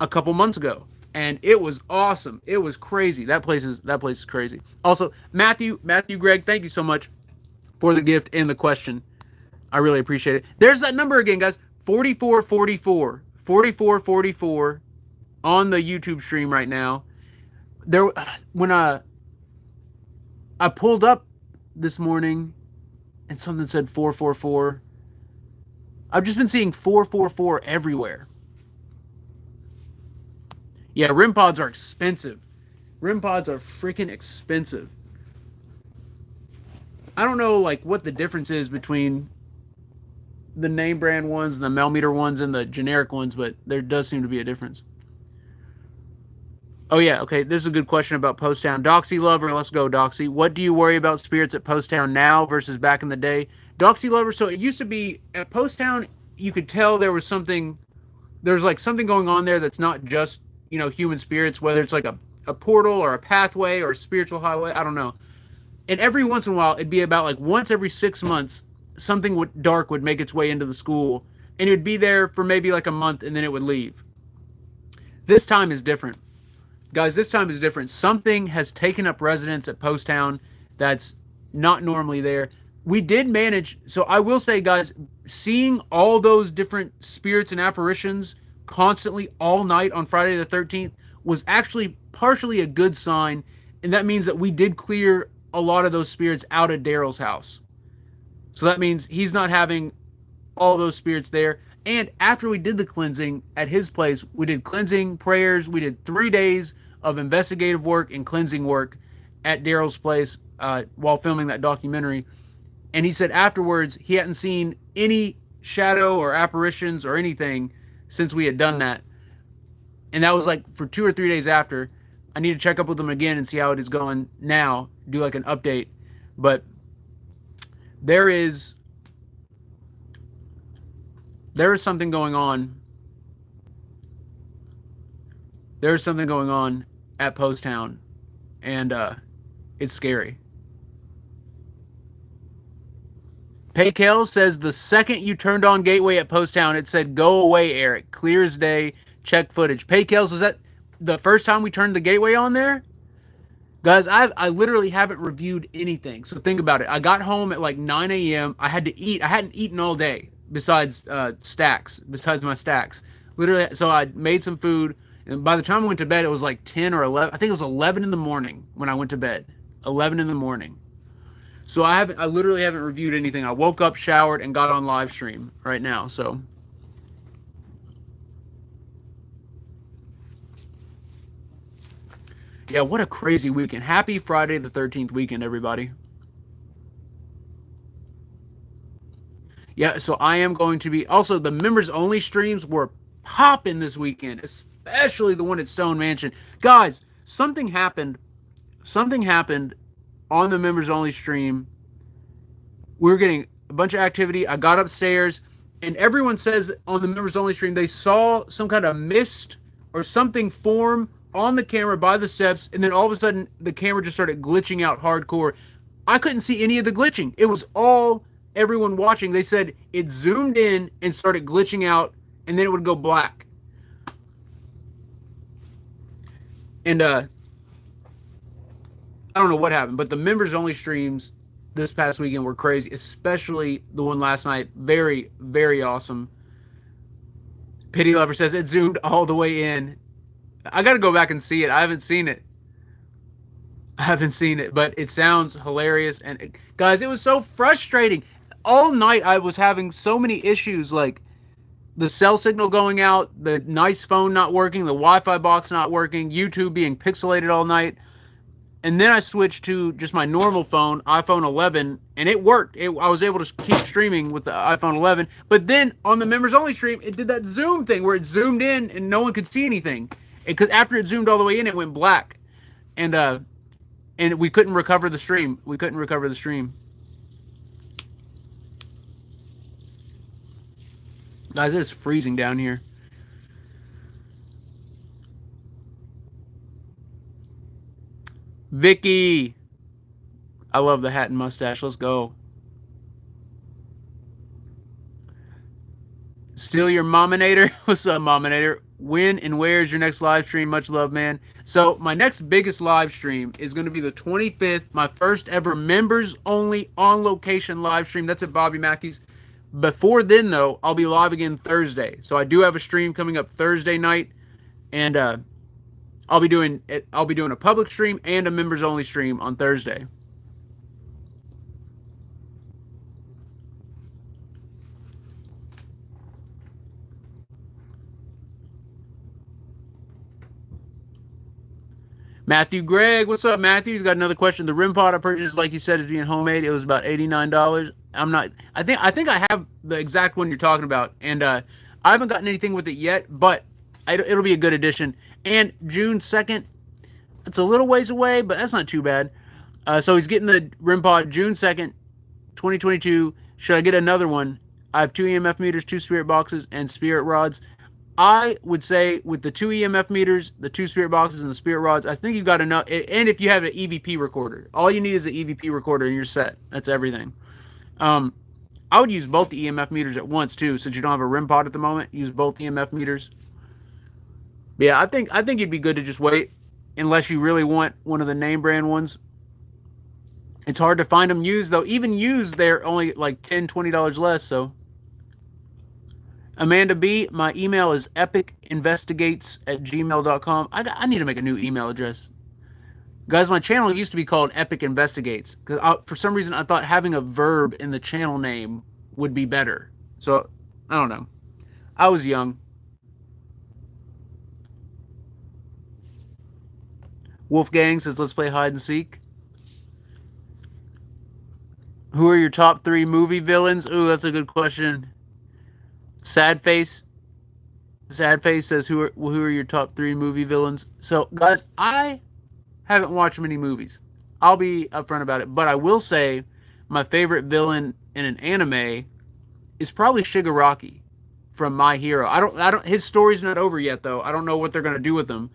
a couple months ago, and it was awesome. It was crazy. That place is crazy. Also, Matthew, Greg, thank you so much for the gift and the question. I really appreciate it. There's that number again, guys. 4444. 4444 on the YouTube stream right now. There, when I pulled up this morning and something said 444. I've just been seeing 444 everywhere. Yeah, REM pods are expensive. REM pods are freaking expensive. I don't know like what the difference is between the name brand ones and the Melmeter ones and the generic ones, but there does seem to be a difference. Oh yeah, okay, this is a good question about Post Town. Doxy Lover, let's go Doxy. What do you worry about spirits at Post Town now versus back in the day? Doxy Lover, so it used to be at Post Town, you could tell there's like something going on there that's not just, human spirits, whether it's like a portal or a pathway or a spiritual highway, I don't know. And every once in a while, it'd be about like once every 6 months, something dark would make its way into the school, and it would be there for maybe like a month, and then it would leave. This time is different. Guys, this time is different. Something has taken up residence at Post Town that's not normally there. We did manage, so I will say, guys, seeing all those different spirits and apparitions constantly all night on Friday the 13th was actually partially a good sign, and that means that we did clear a lot of those spirits out of Daryl's house. So that means he's not having all those spirits there. And after we did the cleansing at his place, we did cleansing prayers. We did 3 days of investigative work and cleansing work at Daryl's place while filming that documentary. And he said afterwards he hadn't seen any shadow or apparitions or anything since we had done that. And that was like for 2 or 3 days after. I need to check up with him again and see how it is going now, do like an update. But there is something going on. There's something going on at Post Town, and it's scary. Paykel says the second you turned on Gateway at Post Town, it said, "Go away, Eric. Clear as day. Check footage." Paykel, was that the first time we turned the Gateway on there? Guys, I literally haven't reviewed anything. So think about it. I got home at like 9 a.m. I had to eat. I hadn't eaten all day besides my stacks. Literally, so I made some food. And by the time I went to bed, it was like 10 or 11. I think it was 11 in the morning when I went to bed. 11 in the morning. So I literally haven't reviewed anything. I woke up, showered, and got on live stream right now. So yeah, what a crazy weekend. Happy Friday the 13th weekend, everybody. Yeah, so I am going to be... Also, the members-only streams were popping this weekend, especially the one at Stone Mansion. Guys, something happened on the members-only stream. We were getting a bunch of activity. I got upstairs, and everyone says on the members-only stream they saw some kind of mist or something form on the camera by the steps, and then all of a sudden the camera just started glitching out hardcore. I couldn't see any of the glitching. It was all everyone watching. They said it zoomed in and started glitching out, and then it would go black. And I don't know what happened, but the members only streams this past weekend were crazy, especially the one last night. Very, very awesome. Pity Lover says it zoomed all the way in. I got to go back and see it. I haven't seen it. But it sounds hilarious. And guys, it was so frustrating. All night I was having so many issues, like the cell signal going out, the nice phone not working, the Wi-Fi box not working, YouTube being pixelated all night. And then I switched to just my normal phone, iPhone 11, and it worked. I was able to keep streaming with the iPhone 11. But then on the members only stream, it did that zoom thing where it zoomed in and no one could see anything. Because after it zoomed all the way in, it went black. And we couldn't recover the stream. Guys, it is freezing down here. Vicky. I love the hat and mustache. Let's go. Still your Mominator? What's up, Mominator? When and where is your next live stream? Much love, man. So my next biggest live stream is going to be the 25th. My first ever members only on location live stream. That's at Bobby Mackey's. Before then, though, I'll be live again Thursday. So I do have a stream coming up Thursday night, and I'll be doing a public stream and a members only stream on Thursday. Matthew Gregg, what's up, Matthew? He's got another question. The REM pod I purchased, like you said, is being homemade. It was about $89. I think I have the exact one you're talking about, and I haven't gotten anything with it yet, but it'll be a good addition. And June 2nd, it's a little ways away, but that's not too bad. So he's getting the REM pod June 2nd, 2022. Should I get another one? I have 2 EMF meters, 2 spirit boxes, and spirit rods. I would say with the 2 EMF meters, the 2 spirit boxes, and the spirit rods, I think you've got enough. And if you have an EVP recorder, all you need is an EVP recorder and you're set. That's everything. I would use both the EMF meters at once too, since you don't have a REM pod at the moment. Use both EMF meters. But yeah, I think it'd be good to just wait, unless you really want one of the name brand ones. It's hard to find them used though. Even used, they're only like $10, $20 less. So. Amanda B, my email is epicinvestigates@gmail.com. I need to make a new email address. Guys, my channel used to be called Epic Investigates. Because for some reason, I thought having a verb in the channel name would be better. So, I don't know. I was young. Wolfgang says, let's play hide and seek. Who are your top 3 movie villains? Ooh, that's a good question. Sad Face says, who are your top 3 movie villains? So, guys, I haven't watched many movies. I'll be upfront about it, but I will say my favorite villain in an anime is probably Shigaraki from My Hero. I don't. His story's not over yet, though. I don't know what they're gonna do with him,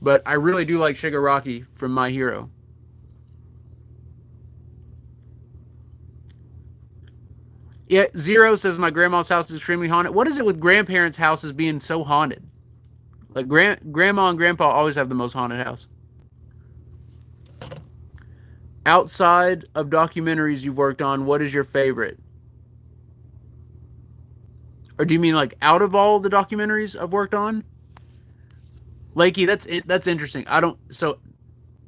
but I really do like Shigaraki from My Hero. Yeah, Zero says my grandma's house is extremely haunted. What is it with grandparents' houses being so haunted? Like grandma and grandpa always have the most haunted house. Outside of documentaries you've worked on, what is your favorite? Or do you mean like out of all the documentaries I've worked on? Lakey, that's interesting. So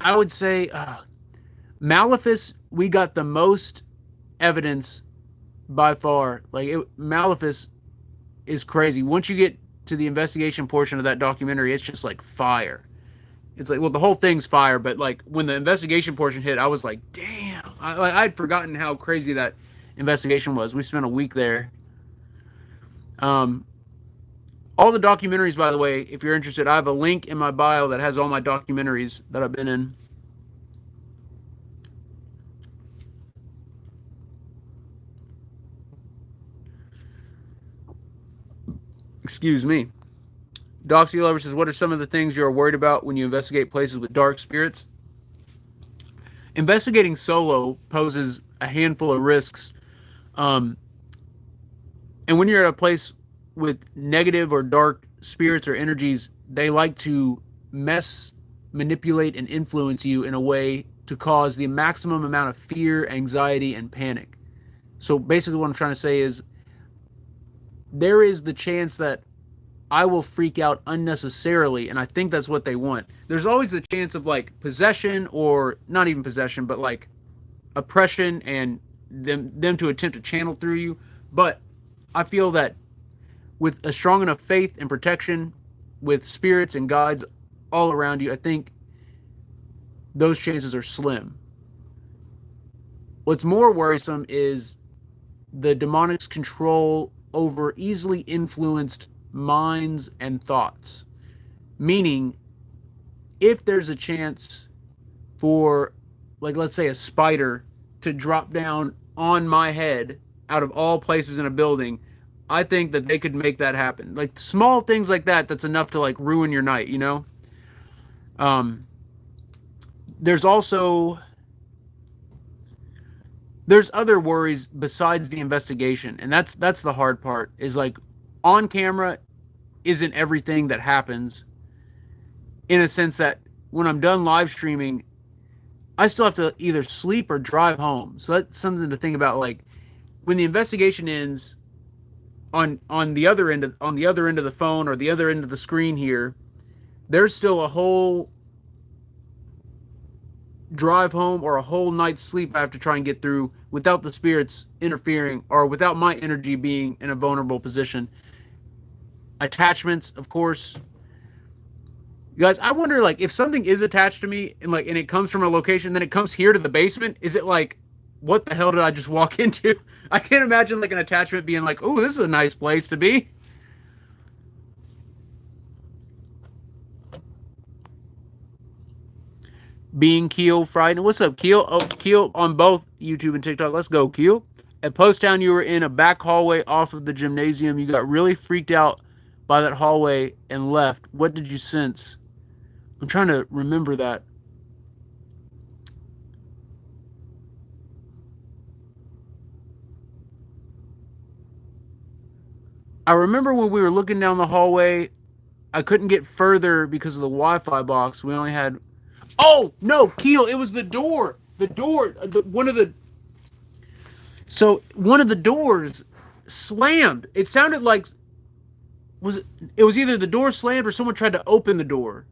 I would say Maleficus, we got the most evidence by far. Like Maleficus is crazy. Once you get to the investigation portion of that documentary, it's just like fire. It's like, well, the whole thing's fire, but like when the investigation portion hit, I was like, damn. I'd forgotten how crazy that investigation was. We spent a week there. All the documentaries, by the way, if you're interested, I have a link in my bio that has all my documentaries that I've been in. Excuse me. Doxy Lover says, what are some of the things you're worried about when you investigate places with dark spirits? Investigating solo poses a handful of risks. And when you're at a place with negative or dark spirits or energies, they like to manipulate, and influence you in a way to cause the maximum amount of fear, anxiety, and panic. So basically what I'm trying to say is there is the chance that I will freak out unnecessarily, and I think that's what they want. There's always the chance of like possession, or not even possession, but like oppression and them to attempt to channel through you. But I feel that with a strong enough faith and protection, with spirits and guides all around you, I think those chances are slim. What's more worrisome is the demonic's control over easily influenced minds and thoughts. Meaning, if there's a chance for, like, let's say a spider to drop down on my head out of all places in a building, I think that they could make that happen. Like small things like that, that's enough to like ruin your night, you know? There's also, there's other worries besides the investigation. And that's the hard part, is like on camera isn't everything that happens, in a sense that when I'm done live streaming, I still have to either sleep or drive home. So that's something to think about. Like when the investigation ends, on the other end of the phone or the other end of the screen here, there's still a whole drive home or a whole night's sleep I have to try and get through without the spirits interfering, or without my energy being in a vulnerable position. Attachments, of course. You guys, I wonder, like, if something is attached to me and it comes from a location, then it comes here to the basement, is it like, what the hell did I just walk into? I can't imagine like an attachment being like, oh, this is a nice place to be. Being Keel frightened. What's up, Keel? Oh, Keel on both YouTube and TikTok. Let's go, Keel. At Post Town, you were in a back hallway off of the gymnasium. You got really freaked out by that hallway and left. What did you sense? I'm trying to remember that. I remember when we were looking down the hallway, I couldn't get further because of the Wi-Fi box. We only had... Oh, no, Keel, it was the door. The door, one of the doors slammed. It sounded like... It was either the door slammed or someone tried to open the door.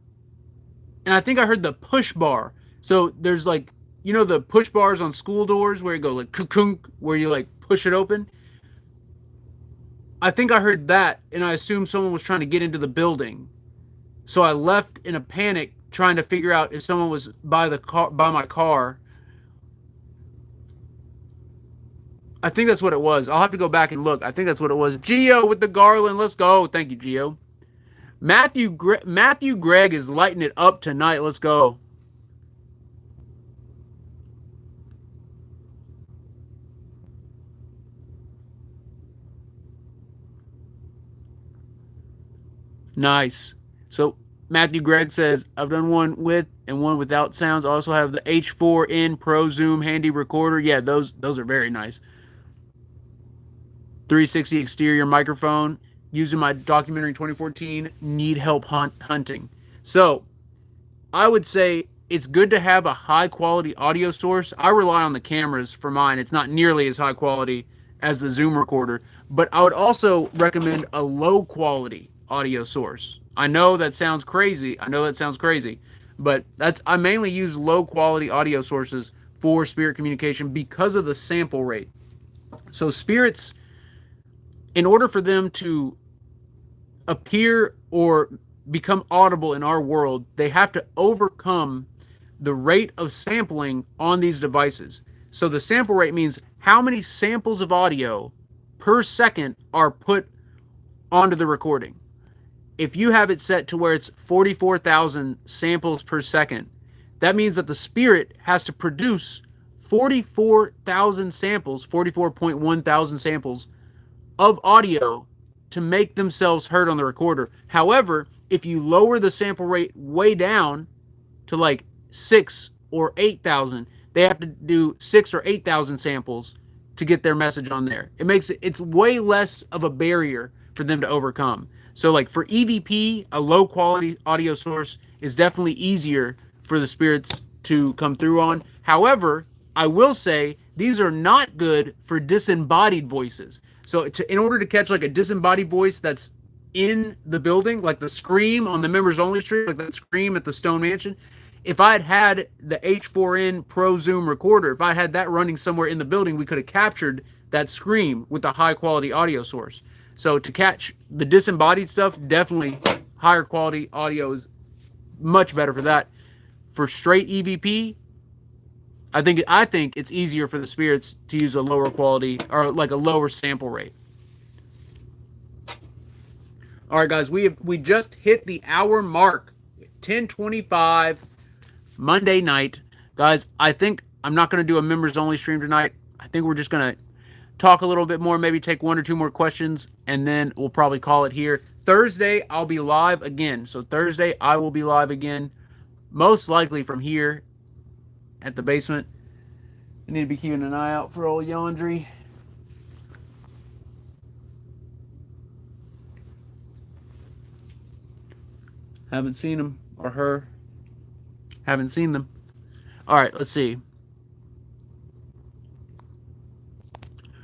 And I think I heard the push bar. So there's like, you know the push bars on school doors where you go like, kunk, where you like push it open? I think I heard that, and I assumed someone was trying to get into the building. So I left in a panic, trying to figure out if someone was by my car. I think that's what it was. I'll have to go back and look. I think that's what it was. Geo with the Garland. Let's go. Thank you, Geo. Matthew Gregg is lighting it up tonight. Let's go. Nice. So Matthew Gregg says, I've done one with and one without sounds. I also have the H4N Pro Zoom handy recorder. Yeah, those are very nice. 360 exterior microphone. Used in my documentary in 2014, Need Help Hunting. So I would say it's good to have a high quality audio source. I rely on the cameras for mine. It's not nearly as high quality as the Zoom recorder, but I would also recommend a low quality audio source. I know that sounds crazy. But I mainly use low quality audio sources for spirit communication because of the sample rate. So spirits, in order for them to appear or become audible in our world, they have to overcome the rate of sampling on these devices. So the sample rate means how many samples of audio per second are put onto the recording. If you have it set to where it's 44,000 samples per second, that means that the spirit has to produce 44,000 samples, 44.1 thousand samples of audio to make themselves heard on the recorder. However, if you lower the sample rate way down to like 6 or 8,000, they have to do 6 or 8,000 samples to get their message on there. It's way less of a barrier for them to overcome. So like for EVP, a low quality audio source is definitely easier for the spirits to come through on. However, I will say these are not good for disembodied voices. So in order to catch like a disembodied voice that's in the building, like the Scream on the members only stream, like that Scream at the Stone Mansion. If I had the H4n Pro Zoom recorder, if I had that running somewhere in the building, we could have captured that Scream with a high quality audio source. So to catch the disembodied stuff, definitely higher quality audio is much better for that. For straight EVP, I think it's easier for the spirits to use a lower quality or like a lower sample rate. All right, guys, we just hit the hour mark, 10:25 Monday night, guys. I think I'm not going to do a members only stream tonight. I think we're just going to talk a little bit more, maybe take 1 or 2 more questions, and then we'll probably call it here. Thursday, I'll be live again. So Thursday, I will be live again, most likely from here at the basement. I need to be keeping an eye out for old Yandri. Haven't seen him or her. Haven't seen them. All right, let's see.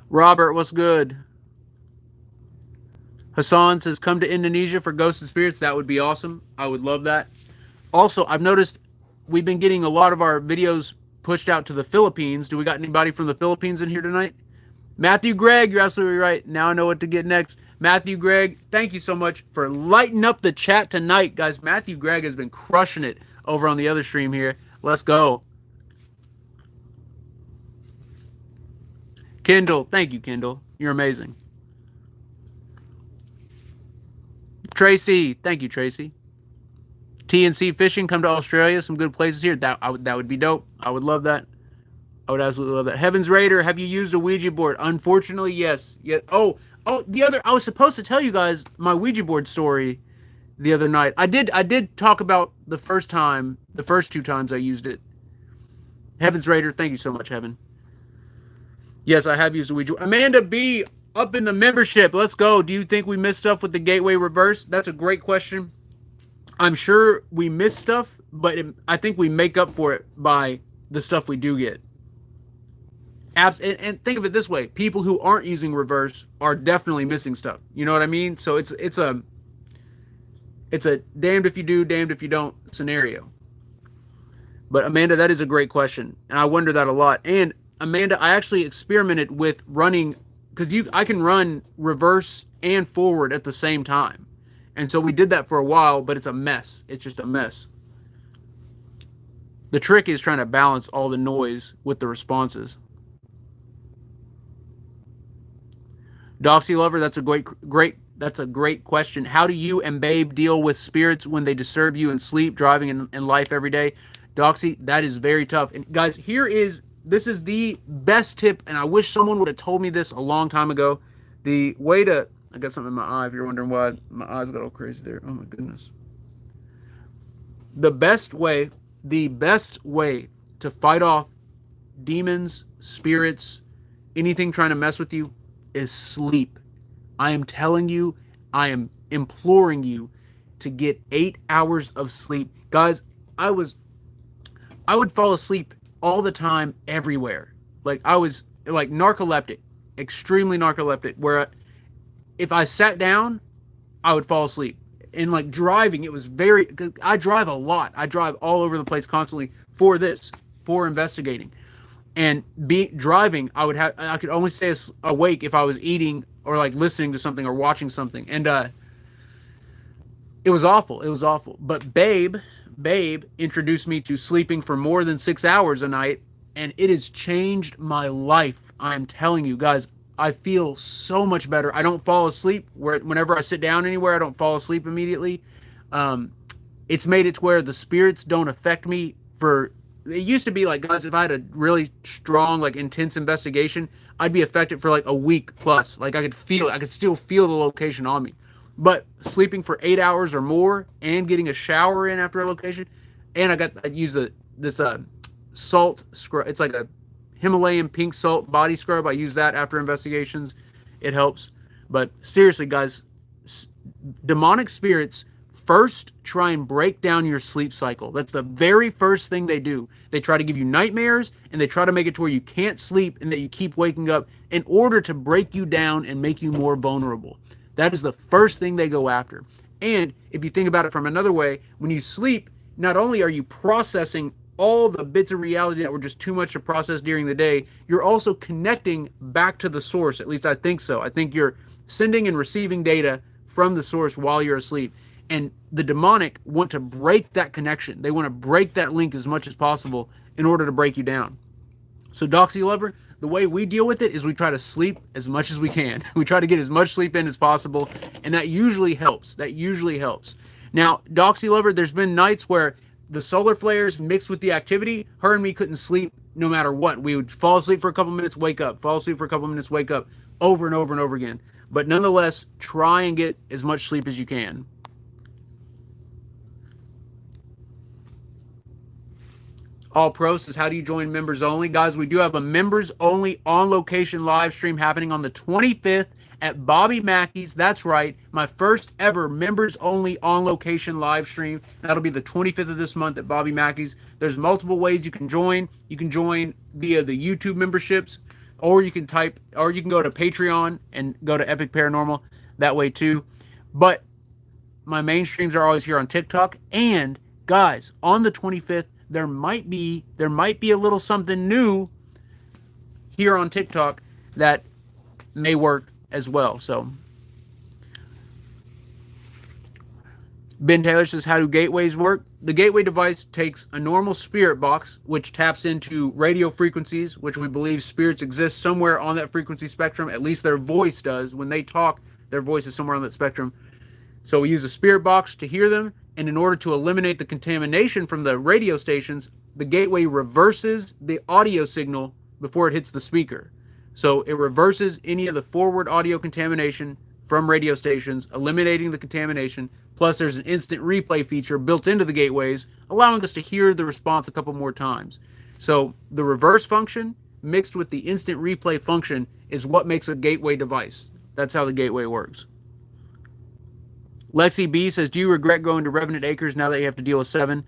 Robert, what's good? Hassan says, come to Indonesia for Ghosts and Spirits. That would be awesome. I would love that. Also, I've noticed we've been getting a lot of our videos pushed out to the Philippines. Do we got anybody from the Philippines in here tonight? Matthew Gregg, you're absolutely right. Now I know what to get next. Matthew Gregg, thank you so much for lighting up the chat tonight, guys. Matthew Gregg has been crushing it over on the other stream here. Let's go. Kendall, thank you, Kendall. You're amazing. Tracy, thank you, Tracy. TNC Fishing, come to Australia. Some good places here. That would be dope. I would love that. I would absolutely love that. Heavens Raider, have you used a Ouija board? Unfortunately, yes. Oh, I was supposed to tell you guys my Ouija board story the other night. I did talk about the first 2 times I used it. Heavens Raider, thank you so much, Heaven. Yes, I have used a Ouija. Amanda B, up in the membership. Let's go. Do you think we missed stuff with the gateway reverse? That's a great question. I'm sure we missed stuff, but I think we make up for it by the stuff we do get. And think of it this way: people who aren't using reverse are definitely missing stuff. You know what I mean? So it's a damned if you do, damned if you don't scenario. But Amanda, that is a great question, and I wonder that a lot. And Amanda, I actually experimented with running, because I can run reverse and forward at the same time. And so we did that for a while, but it's a mess. It's just a mess. The trick is trying to balance all the noise with the responses. Doxy Lover, that's a great question. How do you and Babe deal with spirits when they disturb you in sleep, driving, and life every day? Doxy, that is very tough. And guys, this is the best tip, and I wish someone would have told me this a long time ago. The way to... I got something in my eye if you're wondering why my eyes got all crazy there. Oh my goodness. The best way to fight off demons, spirits, anything trying to mess with you is sleep. I am telling you, I am imploring you to get 8 hours of sleep. Guys, I would fall asleep all the time, everywhere. Like, I was like narcoleptic, extremely narcoleptic, where if I sat down, I would fall asleep. And like driving, it was I drive a lot. I drive all over the place constantly for investigating. And driving, I could only stay awake if I was eating or like listening to something or watching something. And it was awful. It was awful. But Babe introduced me to sleeping for more than 6 hours a night, and it has changed my life. I'm telling you guys, I feel so much better. I don't fall asleep. Whenever I sit down anywhere, I don't fall asleep immediately. It's made it to where the spirits don't affect me. It used to be like, guys, if I had a really strong, like intense investigation, I'd be affected for like a week plus. Like I could feel it. I could still feel the location on me. But sleeping for 8 hours or more and getting a shower in after a location, and I use this salt scrub. It's like a Himalayan pink salt body scrub. I use that after investigations. It helps. But seriously, guys, demonic spirits first try and break down your sleep cycle. That's the very first thing they do. They try to give you nightmares, and they try to make it to where you can't sleep and that you keep waking up in order to break you down and make you more vulnerable. That is the first thing they go after. And if you think about it from another way, when you sleep, not only are you processing all the bits of reality that were just too much to process during the day, you're also connecting back to the source. At least I think so. I think you're sending and receiving data from the source while you're asleep. And the demonic want to break that connection. They want to break that link as much as possible in order to break you down. So Doxy Lover, the way we deal with it is we try to sleep as much as we can. We try to get as much sleep in as possible, and that usually helps. That usually helps. Now, Doxy Lover, there's been nights where the solar flares mixed with the activity, her and me couldn't sleep no matter what. We would fall asleep for a couple minutes, wake up, fall asleep for a couple minutes, wake up, over and over and over again. But nonetheless, try and get as much sleep as you can. All Pro says, how do you join members only? Guys, we do have a members only on location live stream happening on the 25th at Bobby Mackey's. That's right, my first ever members only on location live stream. That'll be the 25th of this month at Bobby Mackey's. There's multiple ways you can join. You can join via the YouTube memberships, or you can go to Patreon and go to Epic Paranormal that way too. But my main streams are always here on TikTok. And guys, on the 25th, there might be a little something new here on TikTok that may work as well. So Ben Taylor says, how do gateways work? The gateway device takes a normal spirit box, which taps into radio frequencies, which we believe spirits exist somewhere on that frequency spectrum. At least their voice does. When they talk, their voice is somewhere on that spectrum. So we use a spirit box to hear them. And in order to eliminate the contamination from the radio stations, the gateway reverses the audio signal before it hits the speaker. So it reverses any of the forward audio contamination from radio stations, eliminating the contamination. Plus, there's an instant replay feature built into the gateways, allowing us to hear the response a couple more times. So the reverse function mixed with the instant replay function is what makes a gateway device. That's how the gateway works. Lexi B says, do you regret going to Revenant Acres now that you have to deal with 7?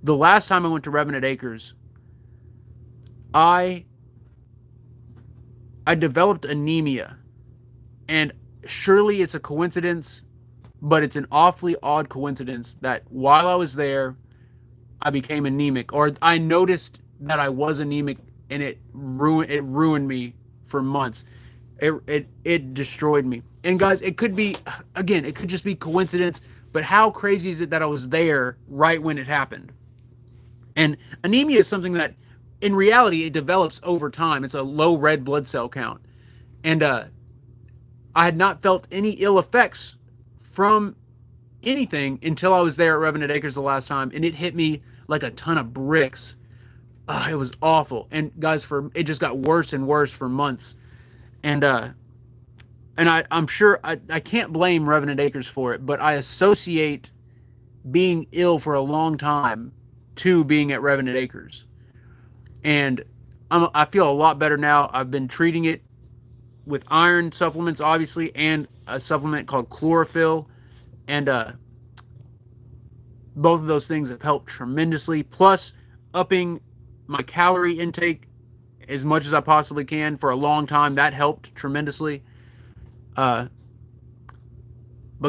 The last time I went to Revenant Acres, I developed anemia. And surely it's a coincidence, but it's an awfully odd coincidence that while I was there, I became anemic. Or I noticed that I was anemic, and it ruined me for months. It destroyed me. And guys, it could be, again, it could just be coincidence, but how crazy is it that I was there right when it happened? And anemia is something that, in reality, it develops over time. It's a low red blood cell count. And I had not felt any ill effects from anything until I was there at Revenant Acres the last time, and it hit me like a ton of bricks. It was awful. And guys, it just got worse and worse for months. And I'm sure I can't blame Revenant Acres for it, but I associate being ill for a long time to being at Revenant Acres. And I feel a lot better now. I've been treating it with iron supplements, obviously, and a supplement called chlorophyll. And both of those things have helped tremendously. Plus, upping my calorie intake as much as I possibly can for a long time. That helped tremendously. But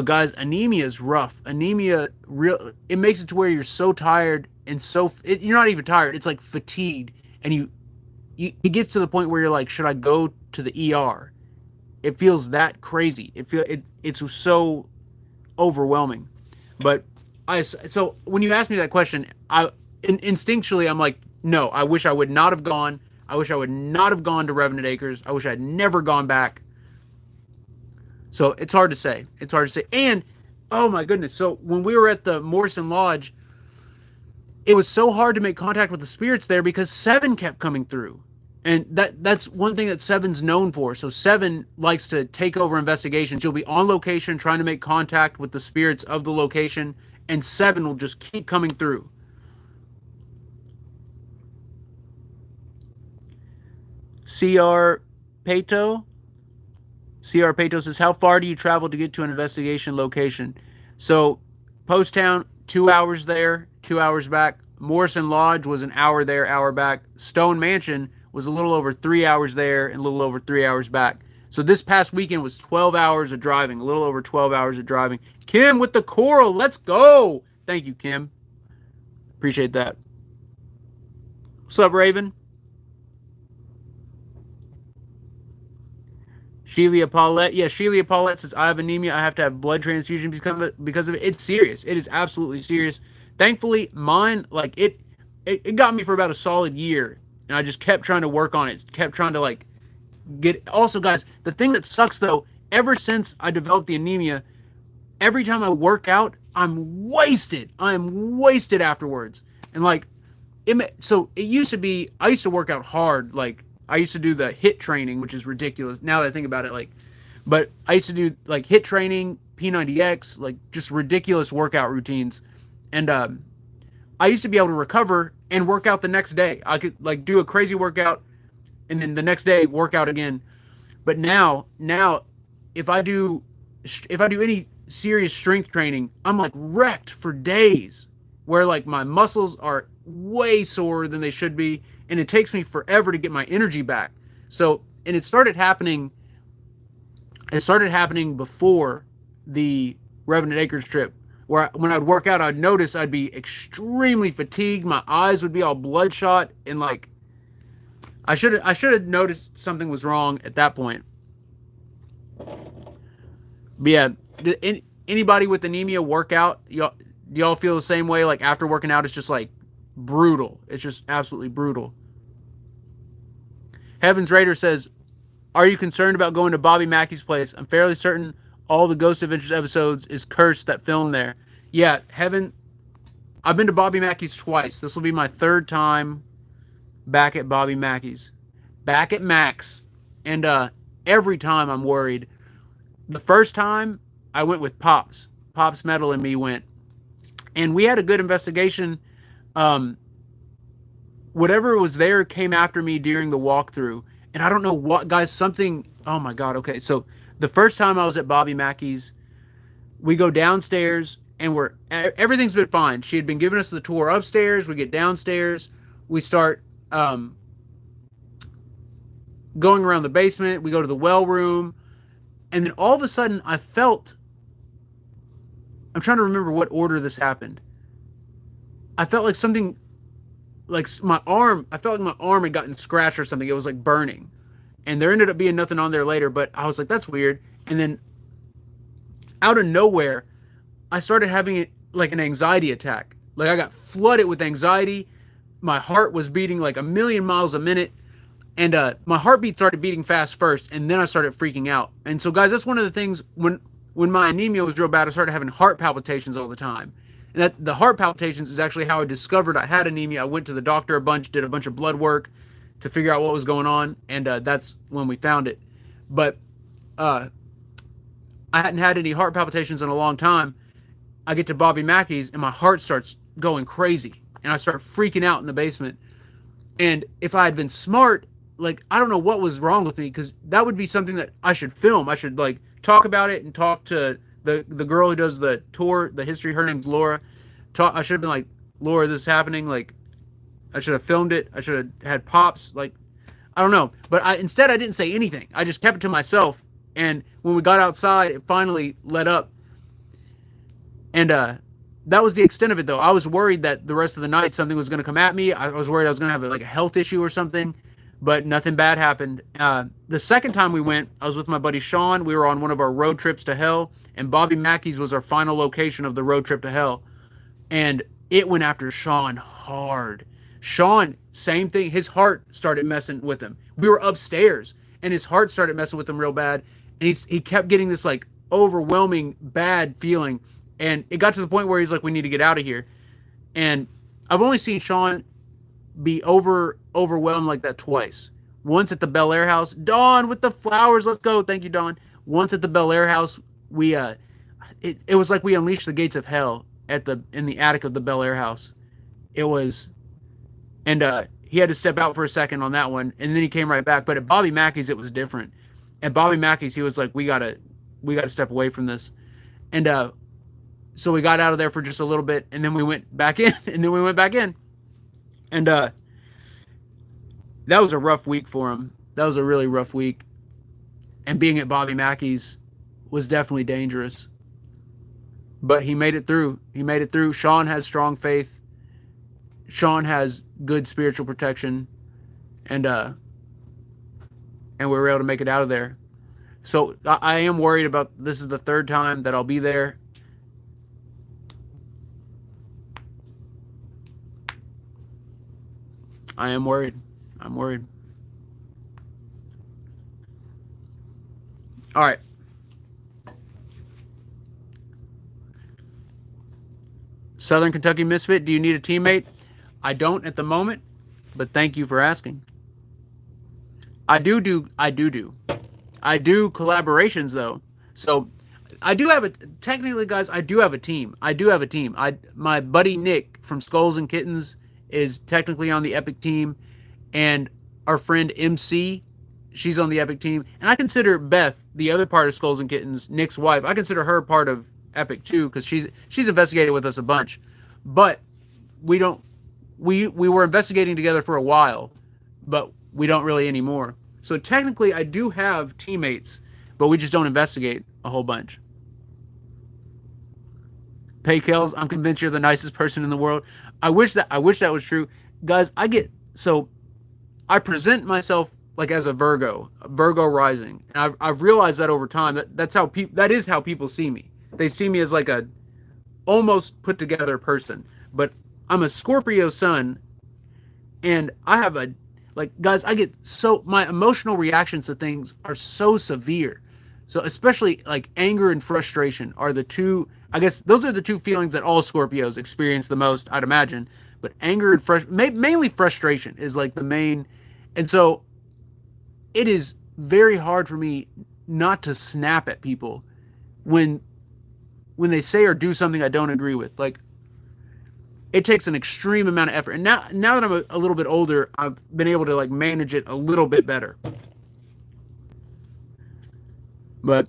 guys, anemia is rough. Anemia, it makes it to where you're so tired and you're not even tired. It's like fatigued, and it gets to the point where you're like, should I go to the ER? It feels that crazy. It's so overwhelming. But so when you ask me that question, instinctually I'm like, no, I wish I would not have gone. I wish I would not have gone to Revenant Acres. I wish I had never gone back. So it's hard to say. It's hard to say. And, oh my goodness. So when we were at the Morrison Lodge, it was so hard to make contact with the spirits there because 7 kept coming through. And that's one thing that 7's known for. So 7 likes to take over investigations. You'll be on location trying to make contact with the spirits of the location, and 7 will just keep coming through. CR Pato says, how far do you travel to get to an investigation location? So Post Town, 2 hours there, 2 hours back. Morrison Lodge was an hour there, hour back. Stone Mansion was a little over 3 hours there and a little over 3 hours back. So this past weekend was 12 hours of driving, a little over 12 hours of driving. Kim with the coral, let's go. Thank you, Kim. Appreciate that. What's up, Raven? Shelia Paulette. Yeah, Shelia Paulette says, I have anemia. I have to have blood transfusion because of it. It's serious. It is absolutely serious. Thankfully, mine, like, it got me for about a solid year. And I just kept trying to work on it. Kept trying to, like, get... Also, guys, the thing that sucks, though, ever since I developed the anemia, every time I work out, I'm wasted. I am wasted afterwards. And, like, so it used to be... I used to work out hard, like... I used to do the HIIT training, which is ridiculous. Now that I think about it, like, but I used to do like HIIT training, P90X, like just ridiculous workout routines. And I used to be able to recover and work out the next day. I could like do a crazy workout and then the next day work out again. But now if I do any serious strength training, I'm like wrecked for days where like my muscles are way sore than they should be. And it takes me forever to get my energy back. So, and it started happening before the Revenant Acres trip, where when I'd work out, I'd notice I'd be extremely fatigued. My eyes would be all bloodshot, and like, I should have noticed something was wrong at that point. But yeah, anybody with anemia work out? Do y'all feel the same way? Like after working out, it's just like brutal. It's just absolutely brutal. Heaven's Raider says, are you concerned about going to Bobby Mackey's place? I'm fairly certain all the Ghost Adventures episodes is cursed that filmed there. Yeah, Heaven, I've been to Bobby Mackey's twice. This will be my third time back at Bobby Mackey's. Back at Max. And every time I'm worried. The first time, I went with Pops. Pops Metal and me went. And we had a good investigation. Whatever was there came after me during the walkthrough. And I don't know what, guys, something... Oh, my God. Okay, so the first time I was at Bobby Mackey's, we go downstairs, and everything's been fine. She had been giving us the tour upstairs. We get downstairs. We start going around the basement. We go to the well room. And then all of a sudden, I felt... I'm trying to remember what order this happened. I felt like something... Like my arm, I felt like my arm had gotten scratched or something. It was like burning. And there ended up being nothing on there later, but I was like, that's weird. And then out of nowhere, I started having like an anxiety attack. Like I got flooded with anxiety. My heart was beating like 1,000,000 miles a minute. And my heartbeat started beating fast first, and then I started freaking out. And so guys, that's one of the things when my anemia was real bad, I started having heart palpitations all the time. And that the heart palpitations is actually how I discovered I had anemia. I went to the doctor a bunch, did a bunch of blood work to figure out what was going on, and that's when we found it. But I hadn't had any heart palpitations in a long time. I get to Bobby Mackey's, and my heart starts going crazy, and I start freaking out in the basement. And if I had been smart, like, I don't know what was wrong with me, because that would be something that I should film. I should, like, talk about it and talk to the girl who does the tour, the history. Her name's Laura. I should have been like, Laura, this is happening. Like, I should have filmed it. I should have had Pops. Like, I don't know. But instead, I didn't say anything. I just kept it to myself. And when we got outside, it finally let up. And that was the extent of it, though. I was worried that the rest of the night something was going to come at me. I was worried I was going to have like a health issue or something. But nothing bad happened. The second time we went, I was with my buddy Sean. We were on one of our road trips to hell. And Bobby Mackey's was our final location of the road trip to hell. And it went after Sean hard. Sean, same thing. His heart started messing with him. We were upstairs, and his heart started messing with him real bad. And he kept getting this, like, overwhelming bad feeling. And it got to the point where he's like, we need to get out of here. And I've only seen Sean be overwhelmed like that twice. Once at the Bel Air house. Dawn with the flowers. Let's go. Thank you, Dawn. Once at the Bel Air house, we it was like we unleashed the gates of hell in the attic of the Bel Air house. It was, and he had to step out for a second on that one, and then he came right back. But at Bobby Mackey's, it was different. At Bobby Mackey's, he was like, we gotta step away from this. And so we got out of there for just a little bit, and then we went back in, and that was a rough week for him. That was a really rough week. and being at Bobby Mackey's was definitely dangerous. But he made it through. He made it through. Sean has strong faith. Sean has good spiritual protection, and we were able to make it out of there. So I am worried about, this is the third time that I'll be there. I am worried. I'm worried. All right. Southern Kentucky Misfit, do you need a teammate? I don't at the moment, but thank you for asking. I do collaborations though. So I do have technically guys, I do have a team. My buddy Nick from Skulls and Kittens is technically on the Epic team, and our friend MC, she's on the Epic team, and I consider Beth, the other part of Skulls and Kittens, Nick's wife, I consider her part of Epic too, because she's investigated with us a bunch. But we were investigating together for a while, but we don't really anymore. So technically I do have teammates, but we just don't investigate a whole bunch. Paykels, I'm convinced you're the nicest person in the world. I wish that was true. Guys, I present myself like as a Virgo rising. And I've realized that over time that is how people see me. They see me as like a almost put together person, but I'm a Scorpio sun, and I have guys, my emotional reactions to things are so severe. So especially like anger and frustration are the two, I guess those are the two feelings that all Scorpios experience the most, I'd imagine. But anger and mainly frustration is like the main. And so it is very hard for me not to snap at people when they say or do something I don't agree with. Like, it takes an extreme amount of effort. And now that I'm a little bit older, I've been able to like manage it a little bit better. But,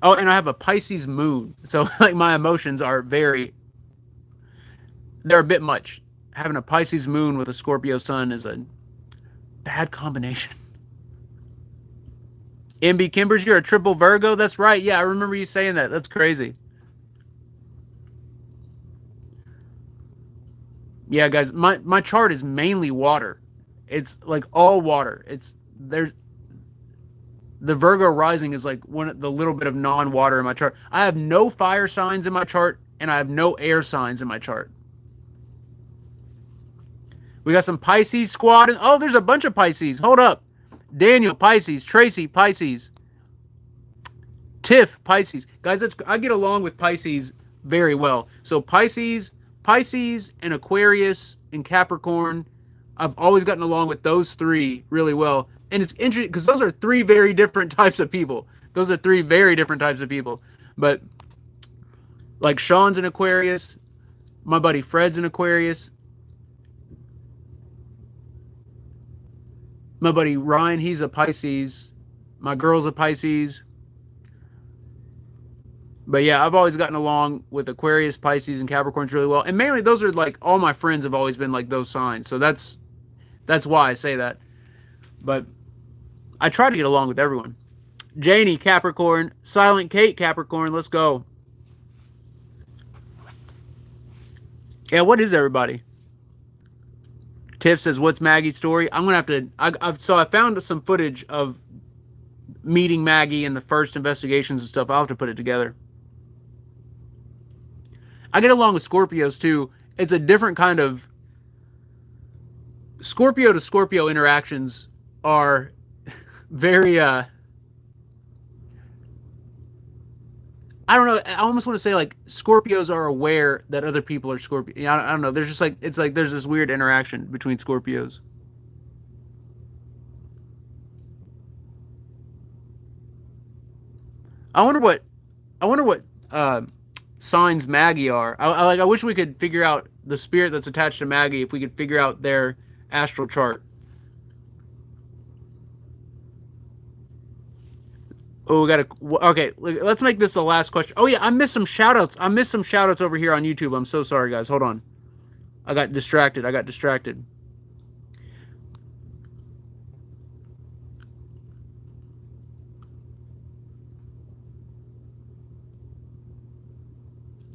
oh, and I have a Pisces moon. So like my emotions are they're a bit much. Having a Pisces moon with a Scorpio sun is a bad combination. MB Kimbers, you're a triple Virgo? That's right. Yeah, I remember you saying that. That's crazy. Yeah, guys, my chart is mainly water. It's like all water. The Virgo rising is like the little bit of non-water in my chart. I have no fire signs in my chart, and I have no air signs in my chart. We got some Pisces squad. Oh, there's a bunch of Pisces. Hold up. Daniel, Pisces. Tracy, Pisces. Tiff, Pisces. Guys, I get along with Pisces very well. So Pisces and Aquarius and Capricorn, I've always gotten along with those three really well. And it's interesting because those are three very different types of people. But like Sean's an Aquarius. My buddy Fred's an Aquarius. My buddy Ryan, he's a Pisces. My girl's a Pisces. But yeah, I've always gotten along with Aquarius, Pisces, and Capricorns really well. And mainly those are like, all my friends have always been like those signs. So that's why I say that. But I try to get along with everyone. Janie, Capricorn. Silent Kate, Capricorn. Let's go. Yeah, what is everybody? Tiff says, what's Maggie's story? I'm going to have to... I found some footage of meeting Maggie and the first investigations and stuff. I'll have to put it together. I get along with Scorpios too. It's a different kind of... Scorpio to Scorpio interactions are very... I don't know. I almost want to say like Scorpios are aware that other people are Scorpio. I don't know. There's just like, it's like there's this weird interaction between Scorpios. I wonder what signs Maggie are. I wish we could figure out the spirit that's attached to Maggie, if we could figure out their astral chart. Oh, okay, let's make this the last question. Oh yeah, I missed some shout-outs. Over here on YouTube. I'm so sorry, guys. Hold on. I got distracted.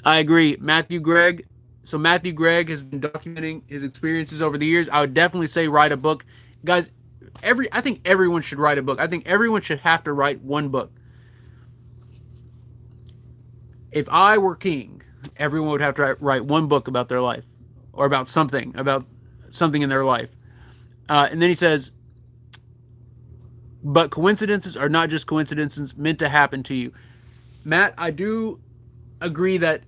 I agree. Matthew Gregg. So Matthew Gregg has been documenting his experiences over the years. I would definitely say write a book. Guys, I think everyone should write a book. I think everyone should have to write one book. If I were king, everyone would have to write one book about their life or about something in their life. And then he says, but coincidences are not just coincidences meant to happen to you. Matt, I do agree that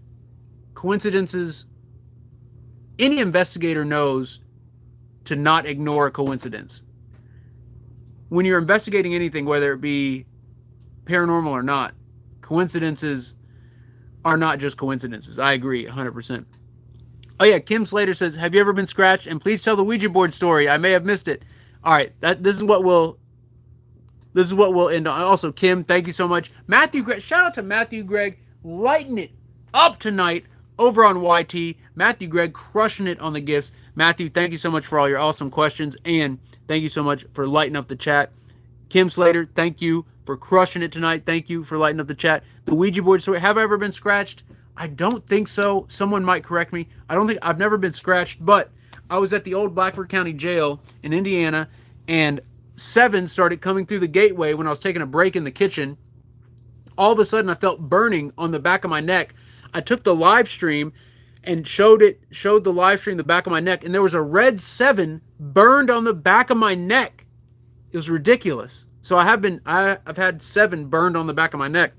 coincidences, any investigator knows to not ignore a coincidence. When you're investigating anything, whether it be paranormal or not, coincidences are not just coincidences. I agree 100%. Oh yeah, Kim Slater says, have you ever been scratched? And please tell the Ouija board story. I may have missed it. All right, this is what we'll end on. Also, Kim, thank you so much. Matthew Gregg, shout out to Matthew Gregg, lighting it up tonight over on YT. Matthew Gregg crushing it on the gifts. Matthew, thank you so much for all your awesome questions, and thank you so much for lighting up the chat. Kim Slater, thank you for crushing it tonight. Thank you for lighting up the chat. The Ouija board story. Have I ever been scratched? I don't think so. Someone might correct me. I've never been scratched, but I was at the old Blackford County Jail in Indiana, and 7 started coming through the gateway when I was taking a break in the kitchen. All of a sudden, I felt burning on the back of my neck. I took the live stream and showed the live stream the back of my neck, and there was a red 7 burned on the back of my neck. It was ridiculous. So I've had 7 burned on the back of my neck,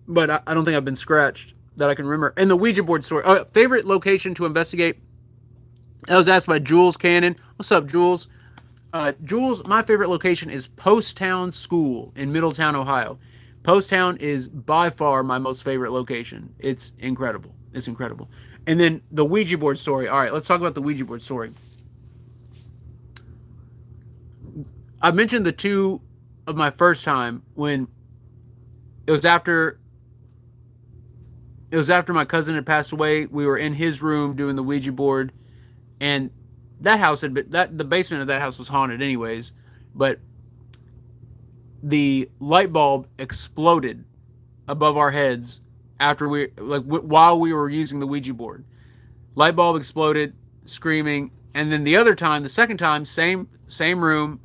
but I don't think I've been scratched that I can remember. And the Ouija board story. Favorite location to investigate? That was asked by Jules Cannon. What's up, Jules? Jules, my favorite location is Poasttown School in Middletown, Ohio. Poasttown is by far my most favorite location. It's incredible. It's incredible. And then the Ouija board story. All right, let's talk about the Ouija board story. I mentioned the 2 of my first time when it was after my cousin had passed away. We were in his room doing the Ouija board, and that house had been, the basement of that house was haunted anyways, but the light bulb exploded above our heads while we were using the Ouija board. Light bulb exploded, screaming. And then the second time, same room,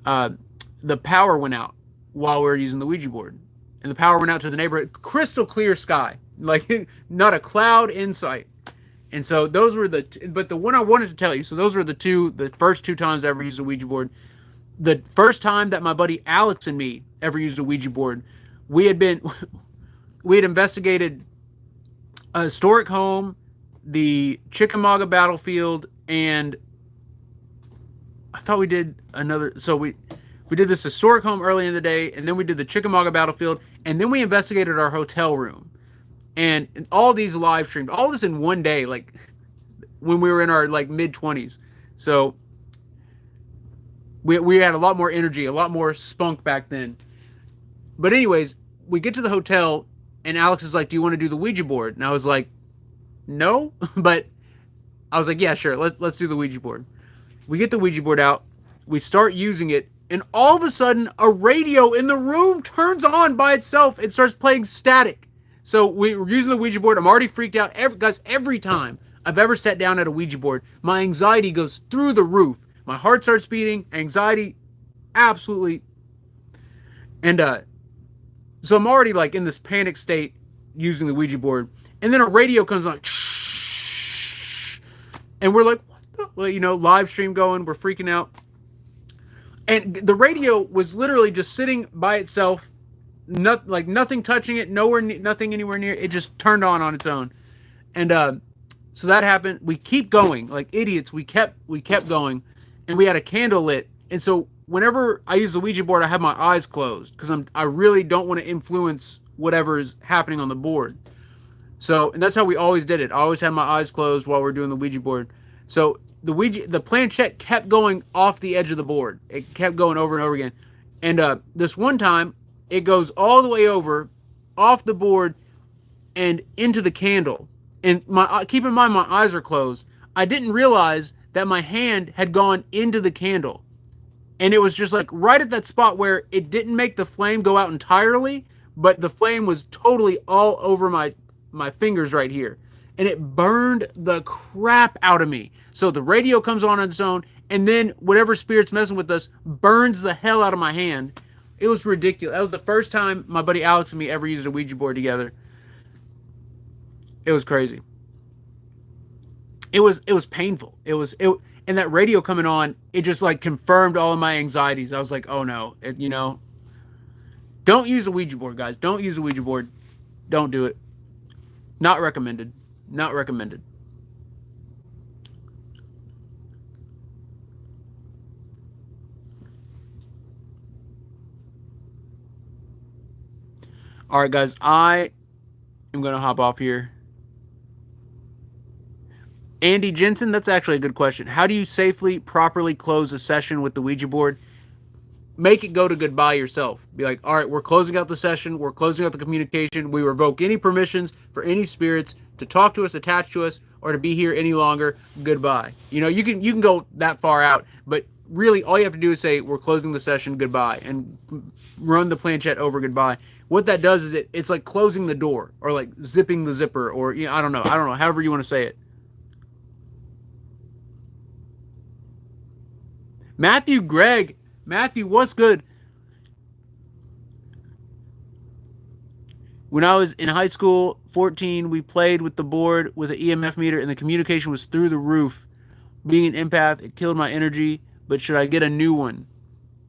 the power went out while we were using the Ouija board. And the power went out to the neighborhood, crystal clear sky, like not a cloud in sight. And so those were but the one I wanted to tell you, so those were the first 2 times I ever used a Ouija board. The first time that my buddy Alex and me ever used a Ouija board, we had investigated a historic home, the Chickamauga battlefield, and I thought we did another, so we did this historic home early in the day, and then we did the Chickamauga battlefield, and then we investigated our hotel room. And all these live streamed, all this in one day, like when we were in our mid-20s. So we had a lot more energy, a lot more spunk back then. But anyways, we get to the hotel, and Alex is like, do you want to do the Ouija board? And I was like, no. But I was like, yeah, sure, let's do the Ouija board. We get the Ouija board out, we start using it, and all of a sudden, a radio in the room turns on by itself. It starts playing static. So we were using the Ouija board. I'm already freaked out. Every time I've ever sat down at a Ouija board, my anxiety goes through the roof. My heart starts beating. Anxiety, absolutely. And so I'm already in this panic state using the Ouija board. And then a radio comes on. And we're like, what the? Live stream going. We're freaking out. And the radio was literally just sitting by itself. Nothing touching it, nothing anywhere near. It just turned on its own. And so that happened. We keep going like idiots. We kept going, and we had a candle lit. And so whenever I use the Ouija board, I have my eyes closed because I really don't want to influence whatever is happening on the board. So, and that's how we always did it. I always had my eyes closed while we're doing the Ouija board. So the planchette kept going off the edge of the board. It kept going over and over again. And this one time, it goes all the way over, off the board, and into the candle. And keep in mind, my eyes are closed. I didn't realize that my hand had gone into the candle. And it was just right at that spot where it didn't make the flame go out entirely, but the flame was totally all over my my fingers right here, and it burned the crap out of me. So the radio comes on its own, and then whatever spirit's messing with us burns the hell out of my hand. It was ridiculous. That was the first time my buddy Alex and me ever used a Ouija board together. It was crazy. It was painful. And that radio coming on, it just like confirmed all of my anxieties. I was like, oh no, don't use a Ouija board, guys. Don't use a Ouija board. Don't do it. Not recommended. Not recommended. All right, guys, I am going to hop off here. Andy Jensen, that's actually a good question. How do you safely, properly close a session with the Ouija board? Make it go to goodbye yourself. Be like, all right, we're closing out the session. We're closing out the communication. We revoke any permissions for any spirits to talk to us, attach to us, or to be here any longer. Goodbye. You can go that far out, but really all you have to do is say, we're closing the session, goodbye, and run the planchette over goodbye. What that does is it's like closing the door, or like zipping the zipper, or I don't know, however you want to say it. Matthew, what's good? When I was in high school, 14, we played with the board with an EMF meter, and the communication was through the roof. Being an empath, it killed my energy, but should I get a new one?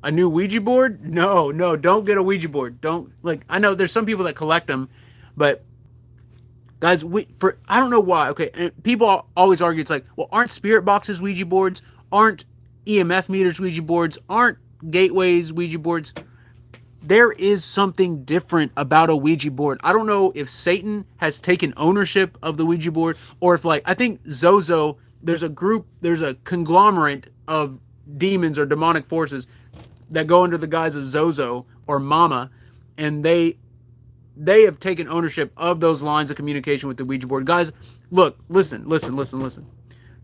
A new Ouija board? No, don't get a Ouija board. I know there's some people that collect them, but guys, I don't know why. Okay, and people always argue, it's like, well, aren't spirit boxes Ouija boards? Aren't EMF meters Ouija boards? Aren't gateways Ouija boards? There is something different about a Ouija board. I don't know if Satan has taken ownership of the Ouija board, or if, like, I think Zozo, there's a conglomerate of demons or demonic forces that go under the guise of Zozo or Mama, and they have taken ownership of those lines of communication with the Ouija board. Guys, look, listen.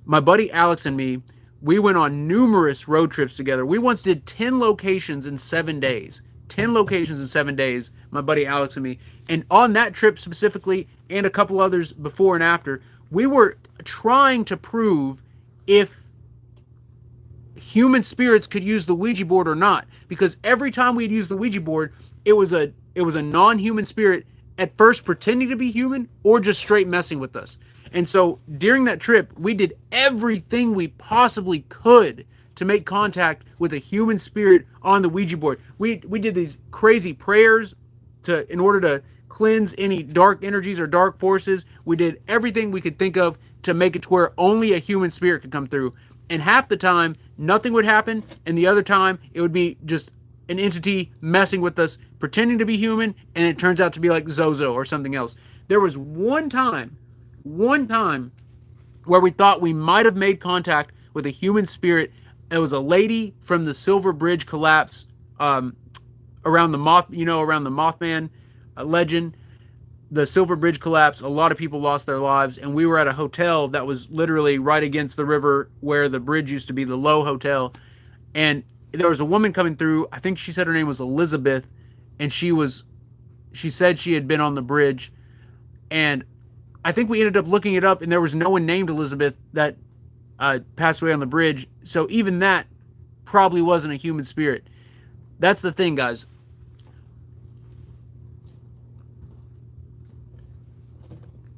My buddy Alex and me, we went on numerous road trips together. We once did 10 locations in 7 days. 10 locations in 7 days, my buddy Alex and me. And on that trip specifically, and a couple others before and after, we were trying to prove if human spirits could use the Ouija board or not. Because every time we'd use the Ouija board, it was a non-human spirit at first pretending to be human, or just straight messing with us. And so during that trip, we did everything we possibly could to make contact with a human spirit on the Ouija board. We did these crazy prayers in order to cleanse any dark energies or dark forces. We did everything we could think of to make it to where only a human spirit could come through. And half the time, nothing would happen, and the other time, it would be just an entity messing with us, pretending to be human, and it turns out to be like Zozo or something else. There was one time where we thought we might have made contact with a human spirit. It was a lady from the Silver Bridge collapse, around the Mothman legend. The Silver Bridge collapse, a lot of people lost their lives, and we were at a hotel that was literally right against the river where the bridge used to be, the Low Hotel. And there was a woman coming through. I think she said her name was Elizabeth, and she said she had been on the bridge. And I think we ended up looking it up, and there was no one named Elizabeth that passed away on the bridge. So even that probably wasn't a human spirit. That's the thing, guys.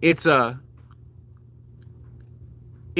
It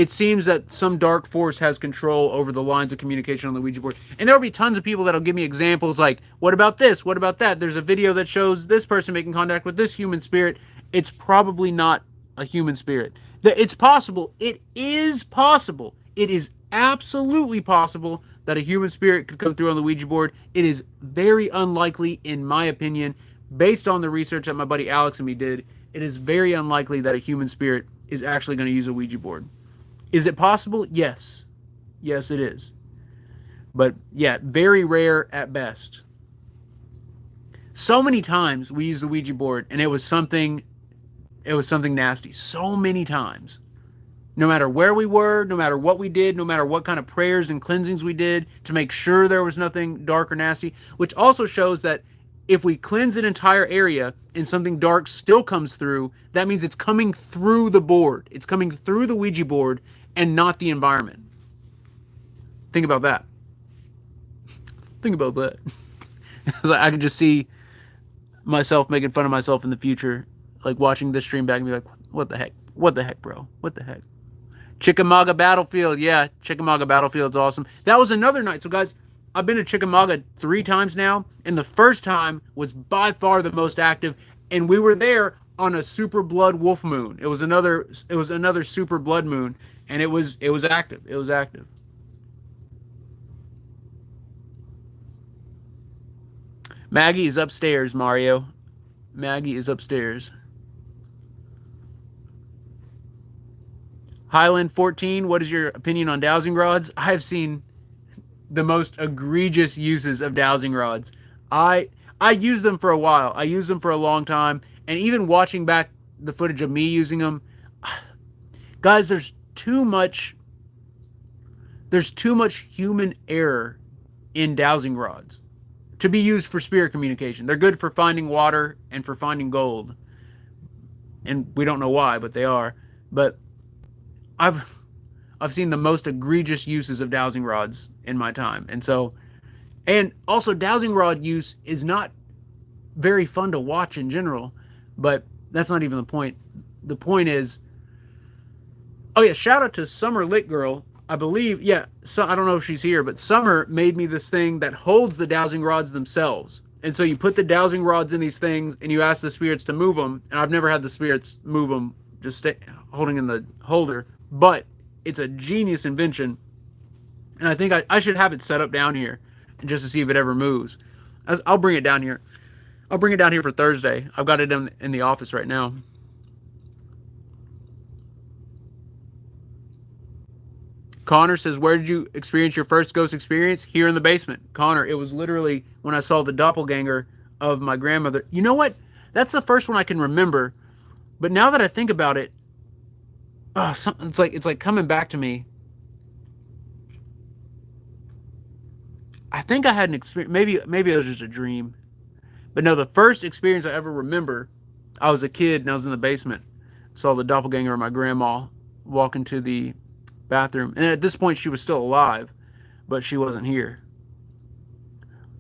seems that some dark force has control over the lines of communication on the Ouija board. And there'll be tons of people that'll give me examples like, what about this? What about that? There's a video that shows this person making contact with this human spirit. It's probably not a human spirit. It's possible. It is possible. It is absolutely possible that a human spirit could come through on the Ouija board. It is very unlikely, in my opinion, based on the research that my buddy Alex and me did. It is very unlikely that a human spirit is actually going to use a Ouija board. Is it possible? Yes. Yes, it is. But yeah, very rare at best. So many times we used the Ouija board and it was something nasty. So many times. No matter where we were, no matter what we did, no matter what kind of prayers and cleansings we did to make sure there was nothing dark or nasty, which also shows that if we cleanse an entire area and something dark still comes through, that means it's coming through the board. It's coming through the Ouija board and not the environment. Think about that. Think about that. I can just see myself making fun of myself in the future, like watching this stream back and be like, what the heck? What the heck, bro? What the heck? Chickamauga Battlefield. Yeah, Chickamauga Battlefield's awesome. That was another night. So, guys, I've been to Chickamauga 3 times now, and the first time was by far the most active, and we were there on a super blood wolf moon. It was another super blood moon, and it was active. It was active. Maggie is upstairs, Mario. Maggie is upstairs. Highland 14, what is your opinion on dowsing rods? I have seen the most egregious uses of dowsing rods. I used them for a while. I used them for a long time. And even watching back the footage of me using them, guys, there's too much human error in dowsing rods to be used for spirit communication. They're good for finding water and for finding gold. And we don't know why, but they are. But I've seen the most egregious uses of dowsing rods in my time. And also dowsing rod use is not very fun to watch in general, but that's not even the point. The point is, oh yeah, shout out to Summer Lit Girl. I believe, yeah, so I don't know if she's here, but Summer made me this thing that holds the dowsing rods themselves. And so you put the dowsing rods in these things and you ask the spirits to move them. And I've never had the spirits move them, just holding in the holder. But it's a genius invention. And I think I should have it set up down here just to see if it ever moves. I'll bring it down here. I'll bring it down here for Thursday. I've got it in the office right now. Connor says, where did you experience your first ghost experience? Here in the basement. Connor, it was literally when I saw the doppelganger of my grandmother. You know what? That's the first one I can remember. But now that I think about it, it's like coming back to me. I think I had an experience. Maybe it was just a dream. But no, the first experience I ever remember, I was a kid and I was in the basement. Saw the doppelganger of my grandma walk into the bathroom. And at this point, she was still alive, but she wasn't here.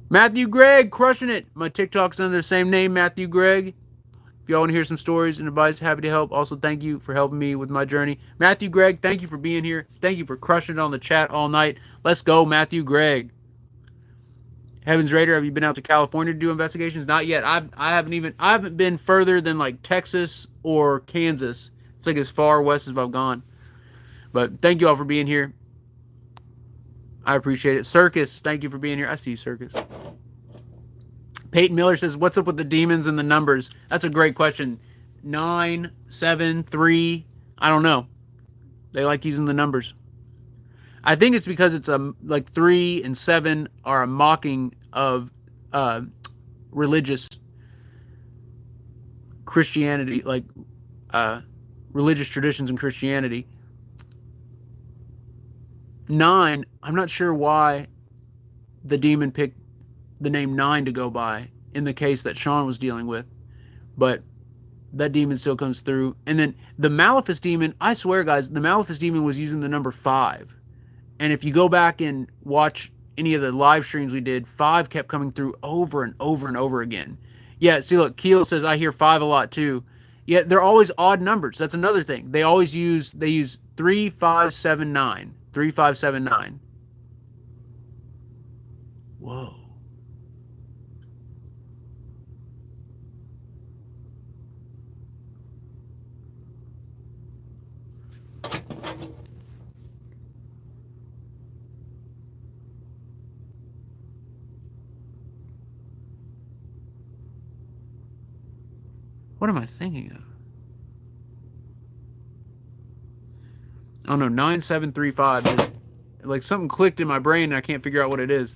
Matthew Gregg, crushing it. My TikTok's under the same name, Matthew Gregg. If y'all want to hear some stories and advice, happy to help. Also, thank you for helping me with my journey. Matthew Gregg, thank you for being here. Thank you for crushing it on the chat all night. Let's go, Matthew Gregg. Heaven's Raider, have you been out to California to do investigations? Not yet. I haven't been further than like Texas or Kansas. It's like as far west as I've gone. But thank you all for being here. I appreciate it. Circus, thank you for being here. I see you, Circus. Peyton Miller says, what's up with the demons and the numbers? That's a great question. 9, 7, 3. I don't know. They like using the numbers. I think it's because it's like 3 and 7 are a mocking of religious Christianity, like religious traditions in Christianity. 9, I'm not sure why the demon picked the name 9 to go by in the case that Sean was dealing with, but that demon still comes through. And then the Maleficus demon, I swear guys, the Maleficus demon was using the number 5. And if you go back and watch any of the live streams we did, 5 kept coming through over and over and over again. Yeah, see look, Keel says I hear 5 a lot too. Yeah, they're always odd numbers. That's another thing. They use 3, 5, 7, 9. 3, 5, 7, 9. Whoa. What am I thinking of? Oh no, 9735. There's like something clicked in my brain and I can't figure out what it is.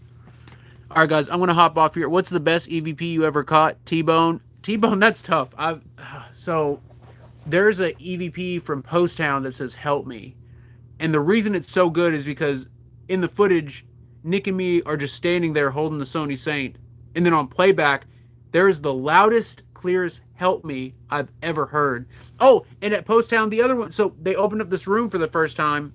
All right, guys, I'm gonna hop off here. What's the best EVP you ever caught? T-Bone. T-Bone, that's tough. So there's a EVP from Post Town that says "Help me," and the reason it's so good is because in the footage, Nick and me are just standing there holding the Sony Saint, and then on playback, There is the loudest, clearest "help me" I've ever heard. Oh, and at Post Town, the other one. So they opened up this room for the first time.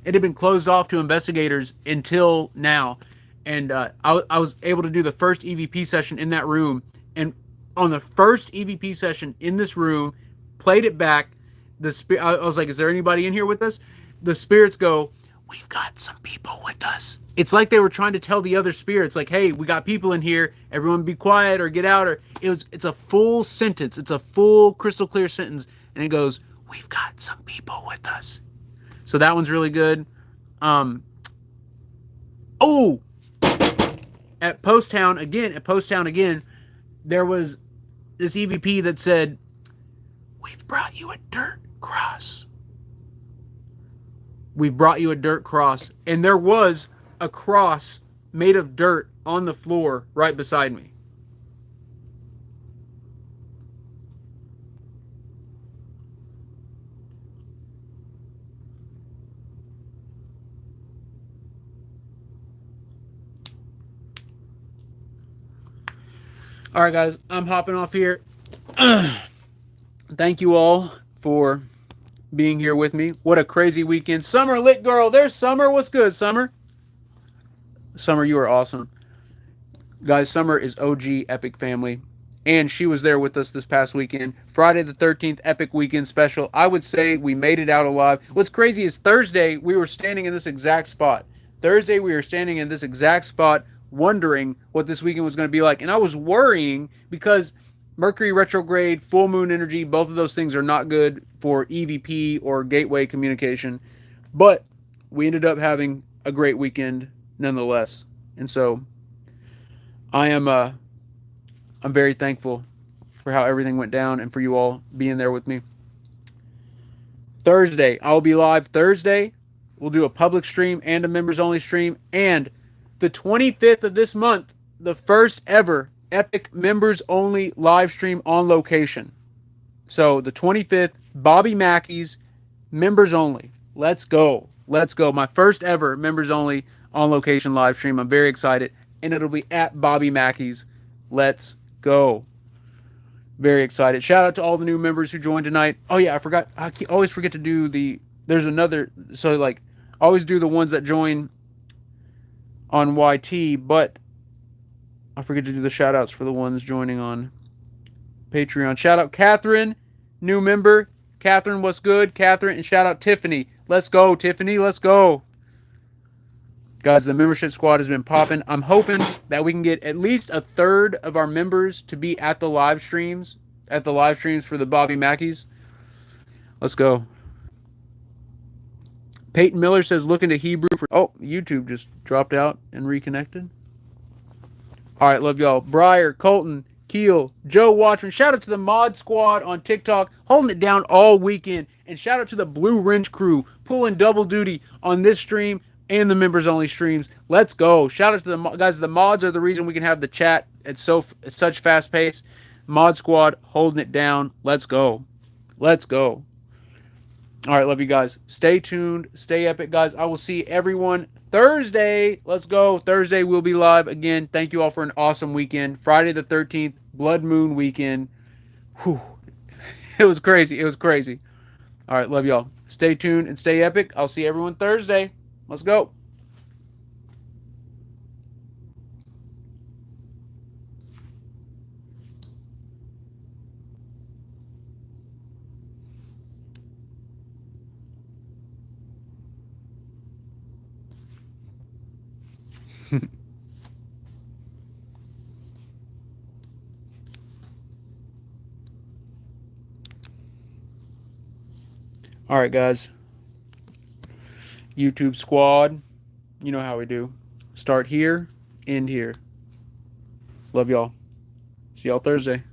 It had been closed off to investigators until now, and I was able to do the first EVP session in that room. And on the first EVP session in this room, played it back. I was like, "Is there anybody in here with us?" The spirits go, "We've got some people with us." It's like they were trying to tell the other spirits, like, "Hey, we got people in here. Everyone be quiet or get out." Or it's a full sentence. It's a full crystal clear sentence, and it goes, "We've got some people with us." So that one's really good. Oh, at Post Town again, there was this EVP that said, "We've brought you a dirt cross. We've brought you a dirt cross." And there was a cross made of dirt on the floor right beside me. All right, guys, I'm hopping off here. Thank you all for being here with me. What a crazy weekend. Summer Lit Girl. There's Summer. What's good, Summer? Summer, you are awesome. Guys, Summer is OG Epic family. And she was there with us this past weekend. Friday the 13th Epic Weekend Special. I would say we made it out alive. What's crazy is Thursday, we were standing in this exact spot. Wondering what this weekend was going to be like. And I was worrying because Mercury retrograde, full moon energy, both of those things are not good for EVP or gateway communication. But we ended up having a great weekend nonetheless. And so I'm very thankful for how everything went down and for you all being there with me. Thursday, I'll be live Thursday. We'll do a public stream and a members only stream. And the 25th of this month, the first ever Epic members only live stream on location. So the 25th, Bobby Mackey's members only. Let's go. Let's go. My first ever members only on location live stream. I'm very excited. And it'll be at Bobby Mackey's. Let's go. Very excited. Shout out to all the new members who joined tonight. Oh yeah, I forgot. I always forget to do there's another, so like, I always do the ones that join on YT, but I forget to do the shout outs for the ones joining on Patreon. Shout out Catherine, new member. Catherine, what's good? Catherine, and shout out Tiffany. Let's go, Tiffany. Let's go. Guys, the membership squad has been popping. I'm hoping that we can get at least a third of our members to be at the live streams for the Bobby Mackeys. Let's go. Peyton Miller says, look into Hebrew for... Oh, YouTube just dropped out and reconnected. All right, love y'all. Briar, Colton, Keel, Joe Watchman. Shout out to the Mod Squad on TikTok, holding it down all weekend. And shout out to the Blue Wrench crew, pulling double duty on this stream and the members only streams. Let's go. Shout out to the guys. The mods are the reason we can have the chat at such fast pace. Mod Squad holding it down. Let's go. Let's go. All right, love you guys. Stay tuned. Stay epic, guys. I will see everyone Thursday. Let's go. Thursday we'll be live again. Thank you all for an awesome weekend. Friday the 13th, Blood Moon weekend. Whew. It was crazy. It was crazy. All right, love y'all. Stay tuned and stay epic. I'll see everyone Thursday. Let's go. All right, guys. YouTube squad, you know how we do. Start here, end here. Love y'all. See y'all Thursday.